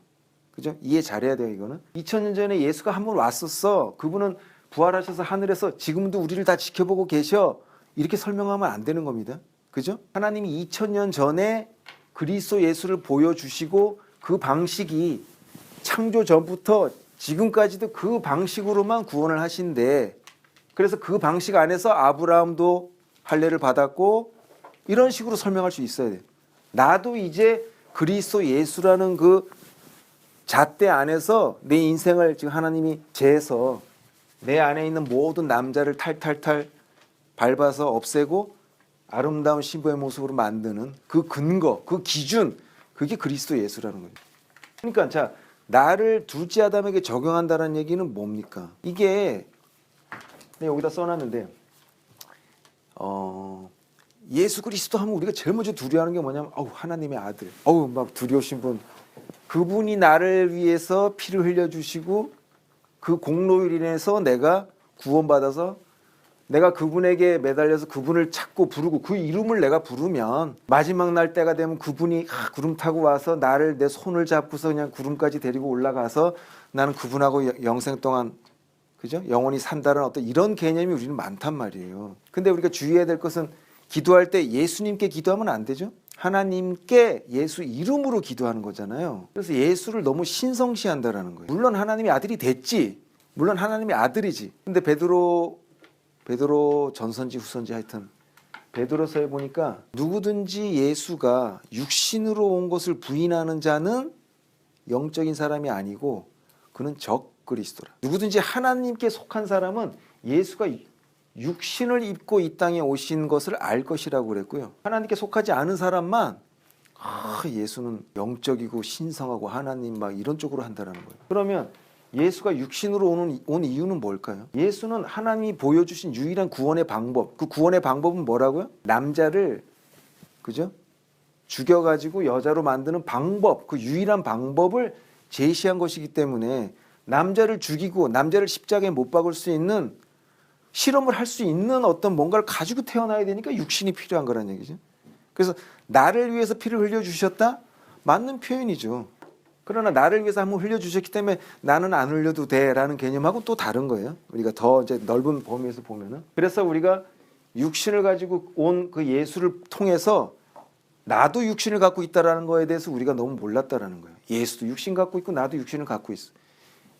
그죠? 이해 잘해야 돼요, 이거는. 2000년 전에 예수가 한 번 왔었어. 그분은 부활하셔서 하늘에서 지금도 우리를 다 지켜보고 계셔. 이렇게 설명하면 안 되는 겁니다. 그죠? 하나님이 2000년 전에 그리스도 예수를 보여주시고 그 방식이 창조 전부터 지금까지도 그 방식으로만 구원을 하신대. 그래서 그 방식 안에서 아브라함도 할례를 받았고 이런 식으로 설명할 수 있어야 돼. 나도 이제 그리스도 예수라는 그 잣대 안에서 내 인생을 지금 하나님이 재서 내 안에 있는 모든 남자를 탈탈탈 밟아서 없애고 아름다운 신부의 모습으로 만드는 그 근거, 그 기준, 그게 그리스도 예수라는 거예요. 그러니까 자, 나를 둘째 아담에게 적용한다는 얘기는 뭡니까? 이게 여기다 써놨는데 예수 그리스도 하면 우리가 제일 먼저 두려워하는 게 뭐냐면 하나님의 아들, 막 두려우신 분, 그분이 나를 위해서 피를 흘려주시고 그 공로로 인해서 내가 구원받아서 내가 그분에게 매달려서 그분을 찾고 부르고 그 이름을 내가 부르면 마지막 날 때가 되면 그분이 구름 타고 와서 나를 내 손을 잡고서 그냥 구름까지 데리고 올라가서 나는 그분하고 영생 동안 그죠? 영원히 산다는 어떤 이런 개념이 우리는 많단 말이에요. 근데 우리가 주의해야 될 것은 기도할 때 예수님께 기도하면 안 되죠. 하나님께 예수 이름으로 기도하는 거잖아요. 그래서 예수를 너무 신성시한다라는 거예요. 물론 하나님의 아들이 됐지. 물론 하나님의 아들이지. 근데 베드로 전선지 후선지 하여튼 베드로서에 보니까 누구든지 예수가 육신으로 온 것을 부인하는 자는 영적인 사람이 아니고 그는 적그리스도다 그리스도라. 누구든지 하나님께 속한 사람은 예수가 육신을 입고 이 땅에 오신 것을 알 것이라고 그랬고요. 하나님께 속하지 않은 사람만 예수는 영적이고 신성하고 하나님 막 이런 쪽으로 한다는 거예요. 그러면 예수가 육신으로 온 이유는 뭘까요? 예수는 하나님이 보여주신 유일한 구원의 방법. 그 구원의 방법은 뭐라고요? 남자를 그죠? 죽여가지고 여자로 만드는 방법, 그 유일한 방법을 제시한 것이기 때문에 남자를 죽이고 남자를 십자가에 못 박을 수 있는 실험을 할 수 있는 어떤 뭔가를 가지고 태어나야 되니까 육신이 필요한 거란 얘기죠. 그래서 나를 위해서 피를 흘려주셨다? 맞는 표현이죠. 그러나 나를 위해서 한번 흘려주셨기 때문에 나는 안 흘려도 돼라는 개념하고 또 다른 거예요. 우리가 더 이제 넓은 범위에서 보면은. 그래서 우리가 육신을 가지고 온 그 예수를 통해서 나도 육신을 갖고 있다라는 거에 대해서 우리가 너무 몰랐다라는 거예요. 예수도 육신 갖고 있고 나도 육신을 갖고 있어.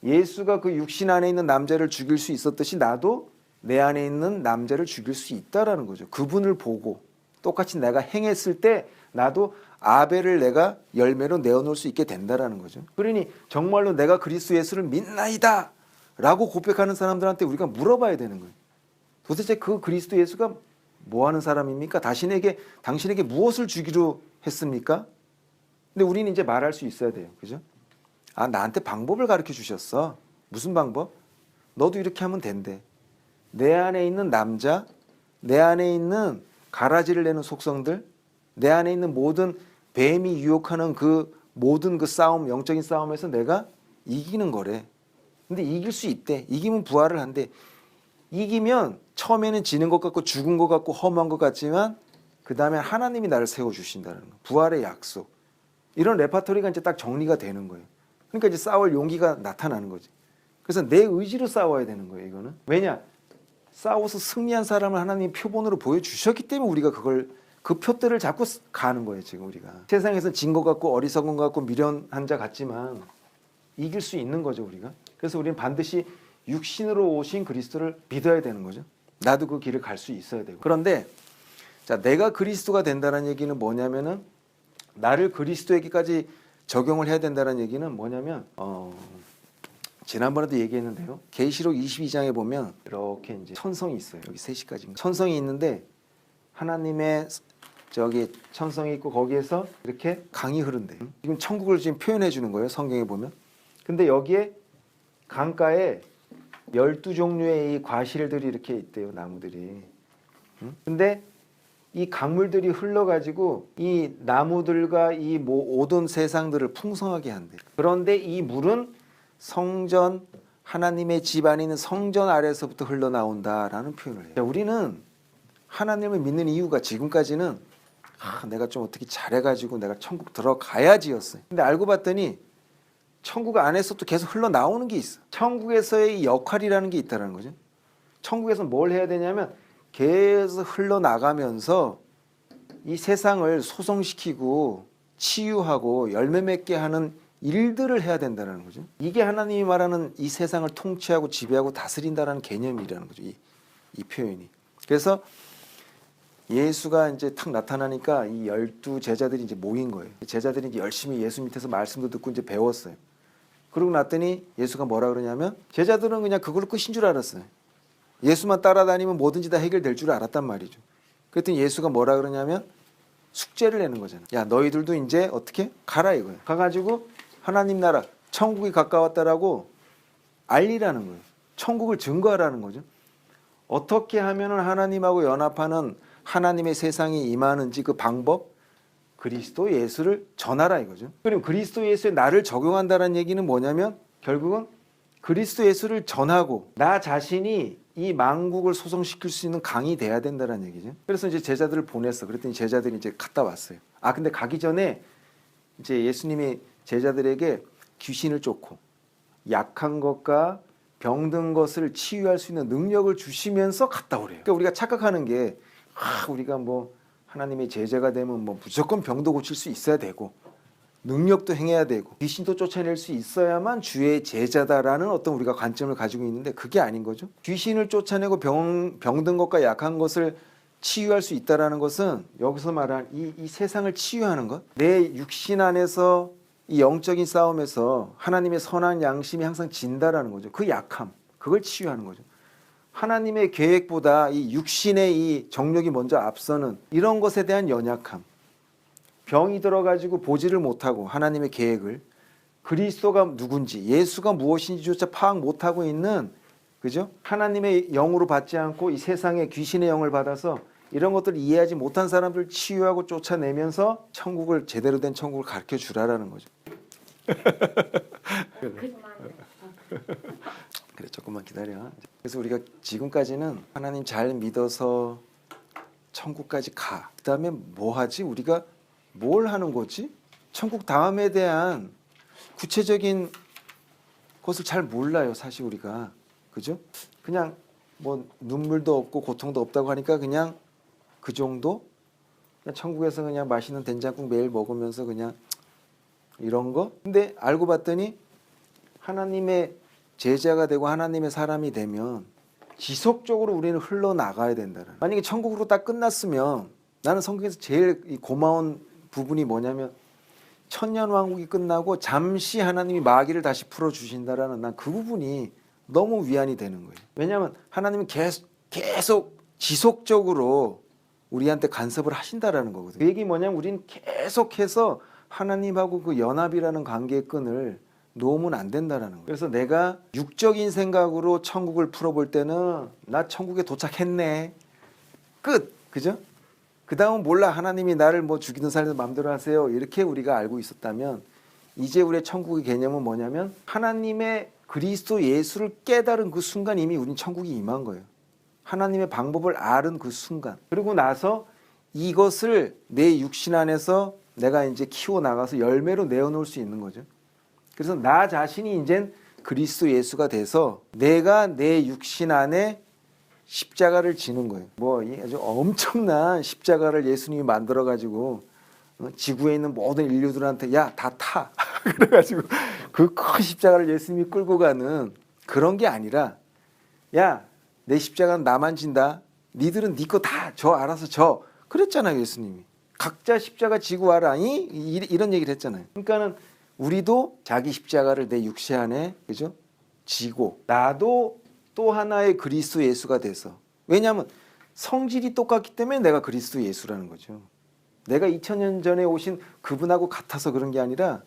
예수가 그 육신 안에 있는 남자를 죽일 수 있었듯이 나도 내 안에 있는 남자를 죽일 수 있다라는 거죠. 그분을 보고 똑같이 내가 행했을 때 나도 아벨을 내가 열매로 내어놓을 수 있게 된다라는 거죠. 그러니 정말로 내가 그리스도 예수를 믿나이다 라고 고백하는 사람들한테 우리가 물어봐야 되는 거예요. 도대체 그 그리스도 예수가 뭐 하는 사람입니까? 당신에게 무엇을 주기로 했습니까? 근데 우리는 이제 말할 수 있어야 돼요. 그죠? 아, 나한테 방법을 가르쳐 주셨어. 무슨 방법? 너도 이렇게 하면 된대. 내 안에 있는 남자, 내 안에 있는 가라지를 내는 속성들, 내 안에 있는 모든 뱀이 유혹하는 그 모든 그 싸움, 영적인 싸움에서 내가 이기는 거래. 근데 이길 수 있대. 이기면 부활을 한대. 이기면 처음에는 지는 것 같고 죽은 것 같고 허무한 것 같지만 그 다음에 하나님이 나를 세워주신다는 거. 부활의 약속. 이런 레파토리가 이제 딱 정리가 되는 거예요. 그러니까 이제 싸울 용기가 나타나는 거지. 그래서 내 의지로 싸워야 되는 거예요. 이거는. 왜냐? 싸워서 승리한 사람을 하나님이 표본으로 보여주셨기 때문에 우리가 그 표대를 잡고 가는 거예요. 지금 우리가. 세상에서 진 것 같고 어리석은 것 같고 미련한 자 같지만 이길 수 있는 거죠. 우리가. 그래서 우리는 반드시 육신으로 오신 그리스도를 믿어야 되는 거죠. 나도 그 길을 갈 수 있어야 되고. 그런데 자, 내가 그리스도가 된다는 얘기는 뭐냐면은 나를 그리스도에게까지 적용을 해야 된다는 얘기는 뭐냐면 지난번에도 얘기했는데요. 계시록 22장에 보면 이렇게 이제 천성이 있어요. 여기 3시까지. 천성이 있는데 하나님의 저기 천성이 있고 거기에서 이렇게 강이 흐른대요. 지금 천국을 지금 표현해 주는 거예요. 성경에 보면. 근데 여기에 강가에 12종류의 이 과실들이 이렇게 있대요. 나무들이. 근데 이 강물들이 흘러가지고 이 나무들과 이 모든 세상들을 풍성하게 한대. 그런데 이 물은 성전, 하나님의 집 안에 있는 성전 아래서부터 흘러나온다라는 표현을 해요. 우리는 하나님을 믿는 이유가 지금까지는 내가 좀 어떻게 잘해가지고 내가 천국 들어가야지였어요. 근데 알고 봤더니 천국 안에서도 계속 흘러나오는 게 있어. 천국에서의 역할이라는 게 있다는 거죠. 천국에서 뭘 해야 되냐면 계속 흘러나가면서 이 세상을 소성시키고 치유하고 열매 맺게 하는 일들을 해야 된다는 거죠. 이게 하나님이 말하는 이 세상을 통치하고 지배하고 다스린다는 개념이라는 거죠. 이 표현이. 그래서 예수가 이제 탁 나타나니까 이 12제자들이 이제 모인 거예요. 제자들이 이제 열심히 예수 밑에서 말씀도 듣고 이제 배웠어요. 그러고 났더니 예수가 뭐라 그러냐면 제자들은 그냥 그걸로 끝인 줄 알았어요. 예수만 따라다니면 뭐든지 다 해결될 줄 알았단 말이죠. 그랬더니 예수가 뭐라 그러냐면 숙제를 내는 거잖아. 야, 너희들도 이제 어떻게 가라 이거야. 가가지고 하나님 나라 천국이 가까웠다라고 알리라는 거예요. 천국을 증거하라는 거죠. 어떻게 하면은 하나님하고 연합하는 하나님의 세상이 임하는지 그 방법, 그리스도 예수를 전하라 이거죠. 그럼 그리스도 예수에 나를 적용한다는 얘기는 뭐냐면 결국은 그리스도 예수를 전하고 나 자신이 이 만국을 소성시킬 수 있는 강이 돼야 된다는 얘기죠. 그래서 이제 제자들을 보냈어. 그랬더니 제자들이 이제 갔다 왔어요. 아, 근데 가기 전에 이제 예수님이 제자들에게 귀신을 쫓고 약한 것과 병든 것을 치유할 수 있는 능력을 주시면서 갔다 오래요. 그러니까 우리가 착각하는 게 우리가 뭐 하나님의 제자가 되면 뭐 무조건 병도 고칠 수 있어야 되고 능력도 행해야 되고 귀신도 쫓아낼 수 있어야만 주의 제자다라는 어떤 우리가 관점을 가지고 있는데 그게 아닌 거죠. 귀신을 쫓아내고 병든 것과 약한 것을 치유할 수 있다라는 것은 여기서 말한 이 세상을 치유하는 것, 내 육신 안에서 이 영적인 싸움에서 하나님의 선한 양심이 항상 진다라는 거죠. 그 약함, 그걸 치유하는 거죠. 하나님의 계획보다 이 육신의 이 정욕이 먼저 앞서는 이런 것에 대한 연약함, 병이 들어가지고 보지를 못하고 하나님의 계획을, 그리스도가 누군지 예수가 무엇인지조차 파악 못하고 있는, 그죠? 하나님의 영으로 받지 않고 이 세상의 귀신의 영을 받아서 이런 것들을 이해하지 못한 사람들 치유하고 쫓아내면서 천국을, 제대로 된 천국을 가르쳐 주라라는 거죠. 그래, 조금만 기다려. 그래서 우리가 지금까지는 하나님 잘 믿어서 천국까지 가. 그다음에 뭐 하지? 우리가 뭘 하는 거지? 천국 다음에 대한 구체적인 것을 잘 몰라요, 사실 우리가. 그죠? 그냥 뭐 눈물도 없고 고통도 없다고 하니까 그냥 그 정도? 그냥 천국에서 그냥 맛있는 된장국 매일 먹으면서 그냥 이런 거? 근데 알고 봤더니 하나님의 제자가 되고 하나님의 사람이 되면 지속적으로 우리는 흘러나가야 된다는. 만약에 천국으로 딱 끝났으면, 나는 성경에서 제일 고마운 부분이 뭐냐면 천년왕국이 끝나고 잠시 하나님이 마귀를 다시 풀어주신다라는, 난 그 부분이 너무 위안이 되는 거예요. 왜냐하면 하나님은 계속 지속적으로 우리한테 간섭을 하신다라는 거거든요. 그 얘기 뭐냐면 우리는 계속해서 하나님하고 그 연합이라는 관계의 끈을 놓으면 안 된다라는 거예요. 그래서 내가 육적인 생각으로 천국을 풀어볼 때는 나 천국에 도착했네, 끝. 그죠? 그 다음은 몰라, 하나님이 나를 뭐 죽이든 살든 마음대로 하세요, 이렇게 우리가 알고 있었다면, 이제 우리의 천국의 개념은 뭐냐면 하나님의 그리스도 예수를 깨달은 그 순간 이미 우린 천국이 임한 거예요. 하나님의 방법을 아는 그 순간. 그리고 나서 이것을 내 육신 안에서 내가 이제 키워나가서 열매로 내어놓을 수 있는 거죠. 그래서 나 자신이 이젠 그리스도 예수가 돼서 내가 내 육신 안에 십자가를 지는 거예요. 뭐 아주 엄청난 십자가를 예수님이 만들어 가지고 지구에 있는 모든 인류들한테 야, 다 타. 그래가지고 그 큰 십자가를 예수님이 끌고 가는 그런 게 아니라, 야, 내 십자가는 나만 진다. 니들은 니 거 다 저 알아서 저. 그랬잖아요, 예수님이. 각자 십자가 지고 와라. 이런 얘기를 했잖아요. 그러니까는 우리도 자기 십자가를 내 육체 안에, 그죠? 지고 나도 또 하나의 그리스도 예수가 돼서. 왜냐하면 성질이 똑같기 때문에 내가 그리스도 예수라는 거죠. 내가 2000년 전에 오신 그분하고 같아서 그런 게 아니라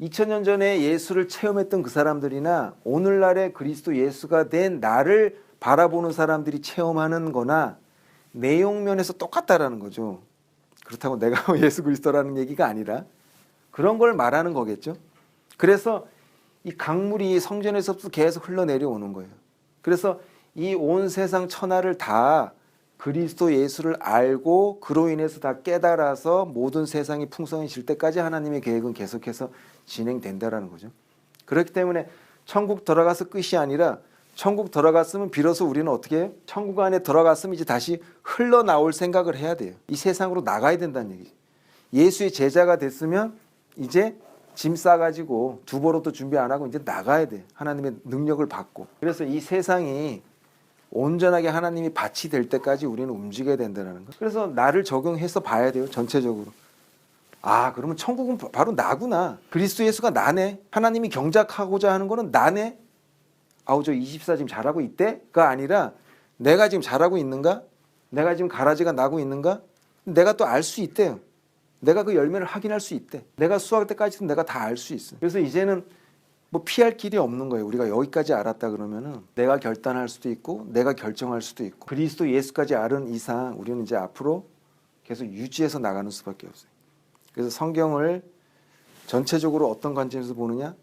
2000년 전에 예수를 체험했던 그 사람들이나 오늘날의 그리스도 예수가 된 나를 바라보는 사람들이 체험하는 거나 내용면에서 똑같다라는 거죠. 그렇다고 내가 예수 그리스도라는 얘기가 아니라 그런 걸 말하는 거겠죠. 그래서 이 강물이 성전에서부터 계속 흘러내려오는 거예요. 그래서 이 온 세상 천하를 다 그리스도 예수를 알고 그로 인해서 다 깨달아서 모든 세상이 풍성해질 때까지 하나님의 계획은 계속해서 진행된다라는 거죠. 그렇기 때문에 천국 들어가서 끝이 아니라, 천국 들어갔으면 비로소 우리는 어떻게 해요? 천국 안에 들어갔으면 이제 다시 흘러나올 생각을 해야 돼요. 이 세상으로 나가야 된다는 얘기죠. 예수의 제자가 됐으면 이제 짐 싸가지고 두보로도 준비 안 하고 이제 나가야 돼. 하나님의 능력을 받고. 그래서 이 세상이 온전하게 하나님이 밭이 될 때까지 우리는 움직여야 된다는 거. 그래서 나를 적용해서 봐야 돼요, 전체적으로. 아, 그러면 천국은 바로 나구나. 그리스도 예수가 나네. 하나님이 경작하고자 하는 거는 나네. 아우, 저 24 지금 잘하고 있대가 아니라 내가 지금 잘하고 있는가? 내가 지금 가라지가 나고 있는가? 내가 또 알 수 있대요. 내가 그 열매를 확인할 수 있대. 내가 수학할 때까지도 내가 다 알 수 있어. 그래서 이제는 뭐 피할 길이 없는 거예요. 우리가 여기까지 알았다 그러면은 내가 결단할 수도 있고 내가 결정할 수도 있고, 그리스도 예수까지 아는 이상 우리는 이제 앞으로 계속 유지해서 나가는 수밖에 없어요. 그래서 성경을 전체적으로 어떤 관점에서 보느냐?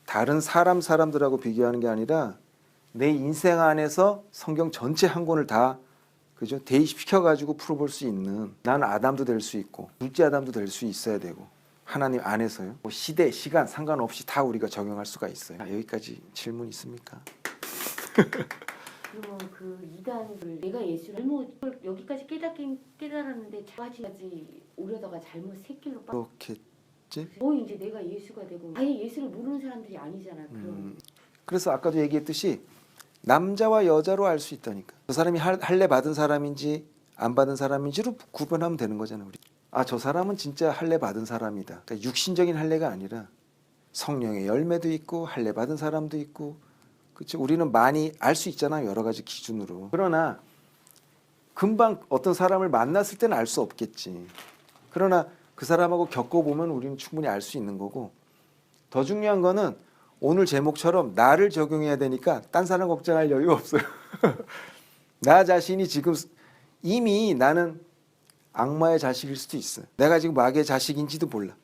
다른 사람들하고 비교하는 게 아니라 내 인생 안에서 성경 전체 한 권을 다, 그죠? 대입시켜 가지고 풀어볼 수 있는, 나는 아담도 될 수 있고 둘째 아담도 될 수 있어야 되고, 하나님 안에서요. 뭐 시대, 시간 상관없이 다 우리가 적용할 수가 있어요. 여기까지 질문 있습니까? 그러면 그 이단을 내가 예수를 잘못 여기까지 깨달았는데 까지 오려다가 잘못 새길로 그렇겠지? 뭐 이제 내가 예수가 되고 아예 예수를 모르는 사람들이 아니잖아. 그래서 아까도 얘기했듯이 남자와 여자로 알 수 있다니까. 그 사람이 할례 받은 사람인지 안 받은 사람인지로 구분하면 되는 거잖아요. 우리. 아, 저 사람은 진짜 할례 받은 사람이다. 그러니까 육신적인 할례가 아니라 성령의 열매도 있고 할례 받은 사람도 있고, 그렇죠? 우리는 많이 알 수 있잖아요, 여러 가지 기준으로. 그러나 금방 어떤 사람을 만났을 때는 알 수 없겠지. 그러나 그 사람하고 겪어보면 우리는 충분히 알 수 있는 거고, 더 중요한 거는 오늘 제목처럼 나를 적용해야 되니까 딴 사람 걱정할 여유가 없어요. 나 자신이 지금 이미 나는 악마의 자식일 수도 있어. 내가 지금 마귀의 자식인지도 몰라.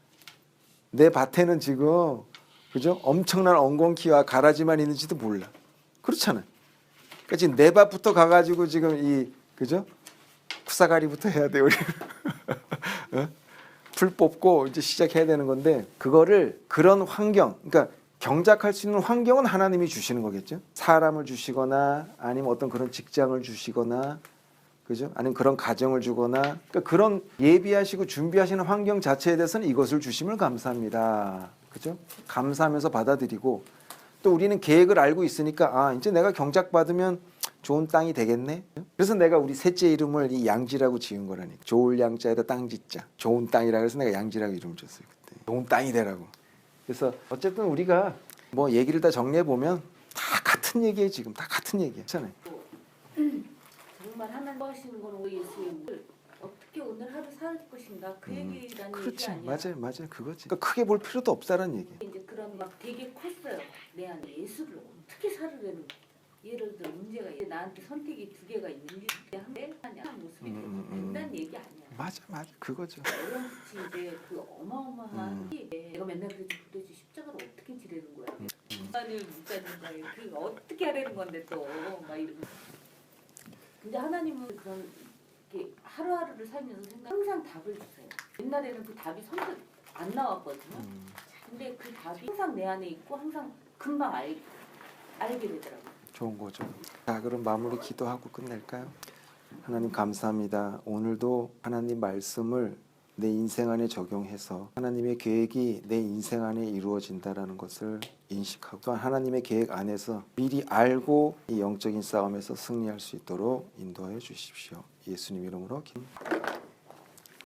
내 밭에는 지금, 그죠? 엄청난 엉겅퀴와 가라지만 있는지도 몰라. 그렇잖아. 그러니까 지금 내 밭부터 가가지고 지금 이, 그죠? 쿠사가리부터 해야 돼, 우리. 어? 풀 뽑고 이제 시작해야 되는 건데, 그거를 그런 환경, 그러니까 경작할 수 있는 환경은 하나님이 주시는 거겠죠. 사람을 주시거나 아니면 어떤 그런 직장을 주시거나, 그죠? 아니면 그런 가정을 주거나, 그러니까 그런 예비하시고 준비하시는 환경 자체에 대해서는 이것을 주심을 감사합니다. 그죠? 감사하면서 받아들이고, 또 우리는 계획을 알고 있으니까 아, 이제 내가 경작 받으면 좋은 땅이 되겠네. 그래서 내가 우리 셋째 이름을 이 양지라고 지은 거라니까. 좋을 양자에다 땅짓자. 좋은 땅이라 그래서 내가 양지라고 이름을 줬어요, 그때. 좋은 땅이 되라고. 그래서 어쨌든 우리가 뭐 얘기를 다 정리해 보면 다 같은 얘기예요. 지금 다 같은 얘기예요. 그렇잖아요. 정말 하나님 하시는 거로 예수님을 어떻게 오늘 하루 살 것인가 그 얘기라는 그렇지. 얘기 아니야. 맞아요. 그거지. 그러니까 크게 볼 필요도 없다라는 얘기. 이제 그런 막 되게 컸어요. 내 안에 예수를 어떻게 살으려는 거야. 예를 들어 문제가 있어. 나한테 선택이 두 개가 있는데 한데 하냐 모습이 된다는 얘기 아니야. 맞아. 그거죠. 어려운 수치 이제 그 어마어마한 내가 맨날 그래도 도대체 십자가를 어떻게 지내는 거야? 인간을 못 잡는 거야. 그 어떻게 하려는 건데 또 막 이러고. 근데 하나님은 그런 이렇게 하루하루를 살면서 항상 답을 주세요. 옛날에는 그 답이 선뜻 안 나왔거든요. 근데 그 답이 항상 내 안에 있고 항상 금방 알게 되더라고요. 좋은 거죠. 자, 그럼 마무리 기도하고 끝낼까요? 하나님 감사합니다. 오늘도 하나님 말씀을 내 인생 안에 적용해서 하나님의 계획이 내 인생 안에 이루어진다라는 것을 인식하고, 또한 하나님의 계획 안에서 미리 알고 이 영적인 싸움에서 승리할 수 있도록 인도하여 주십시오. 예수님 이름으로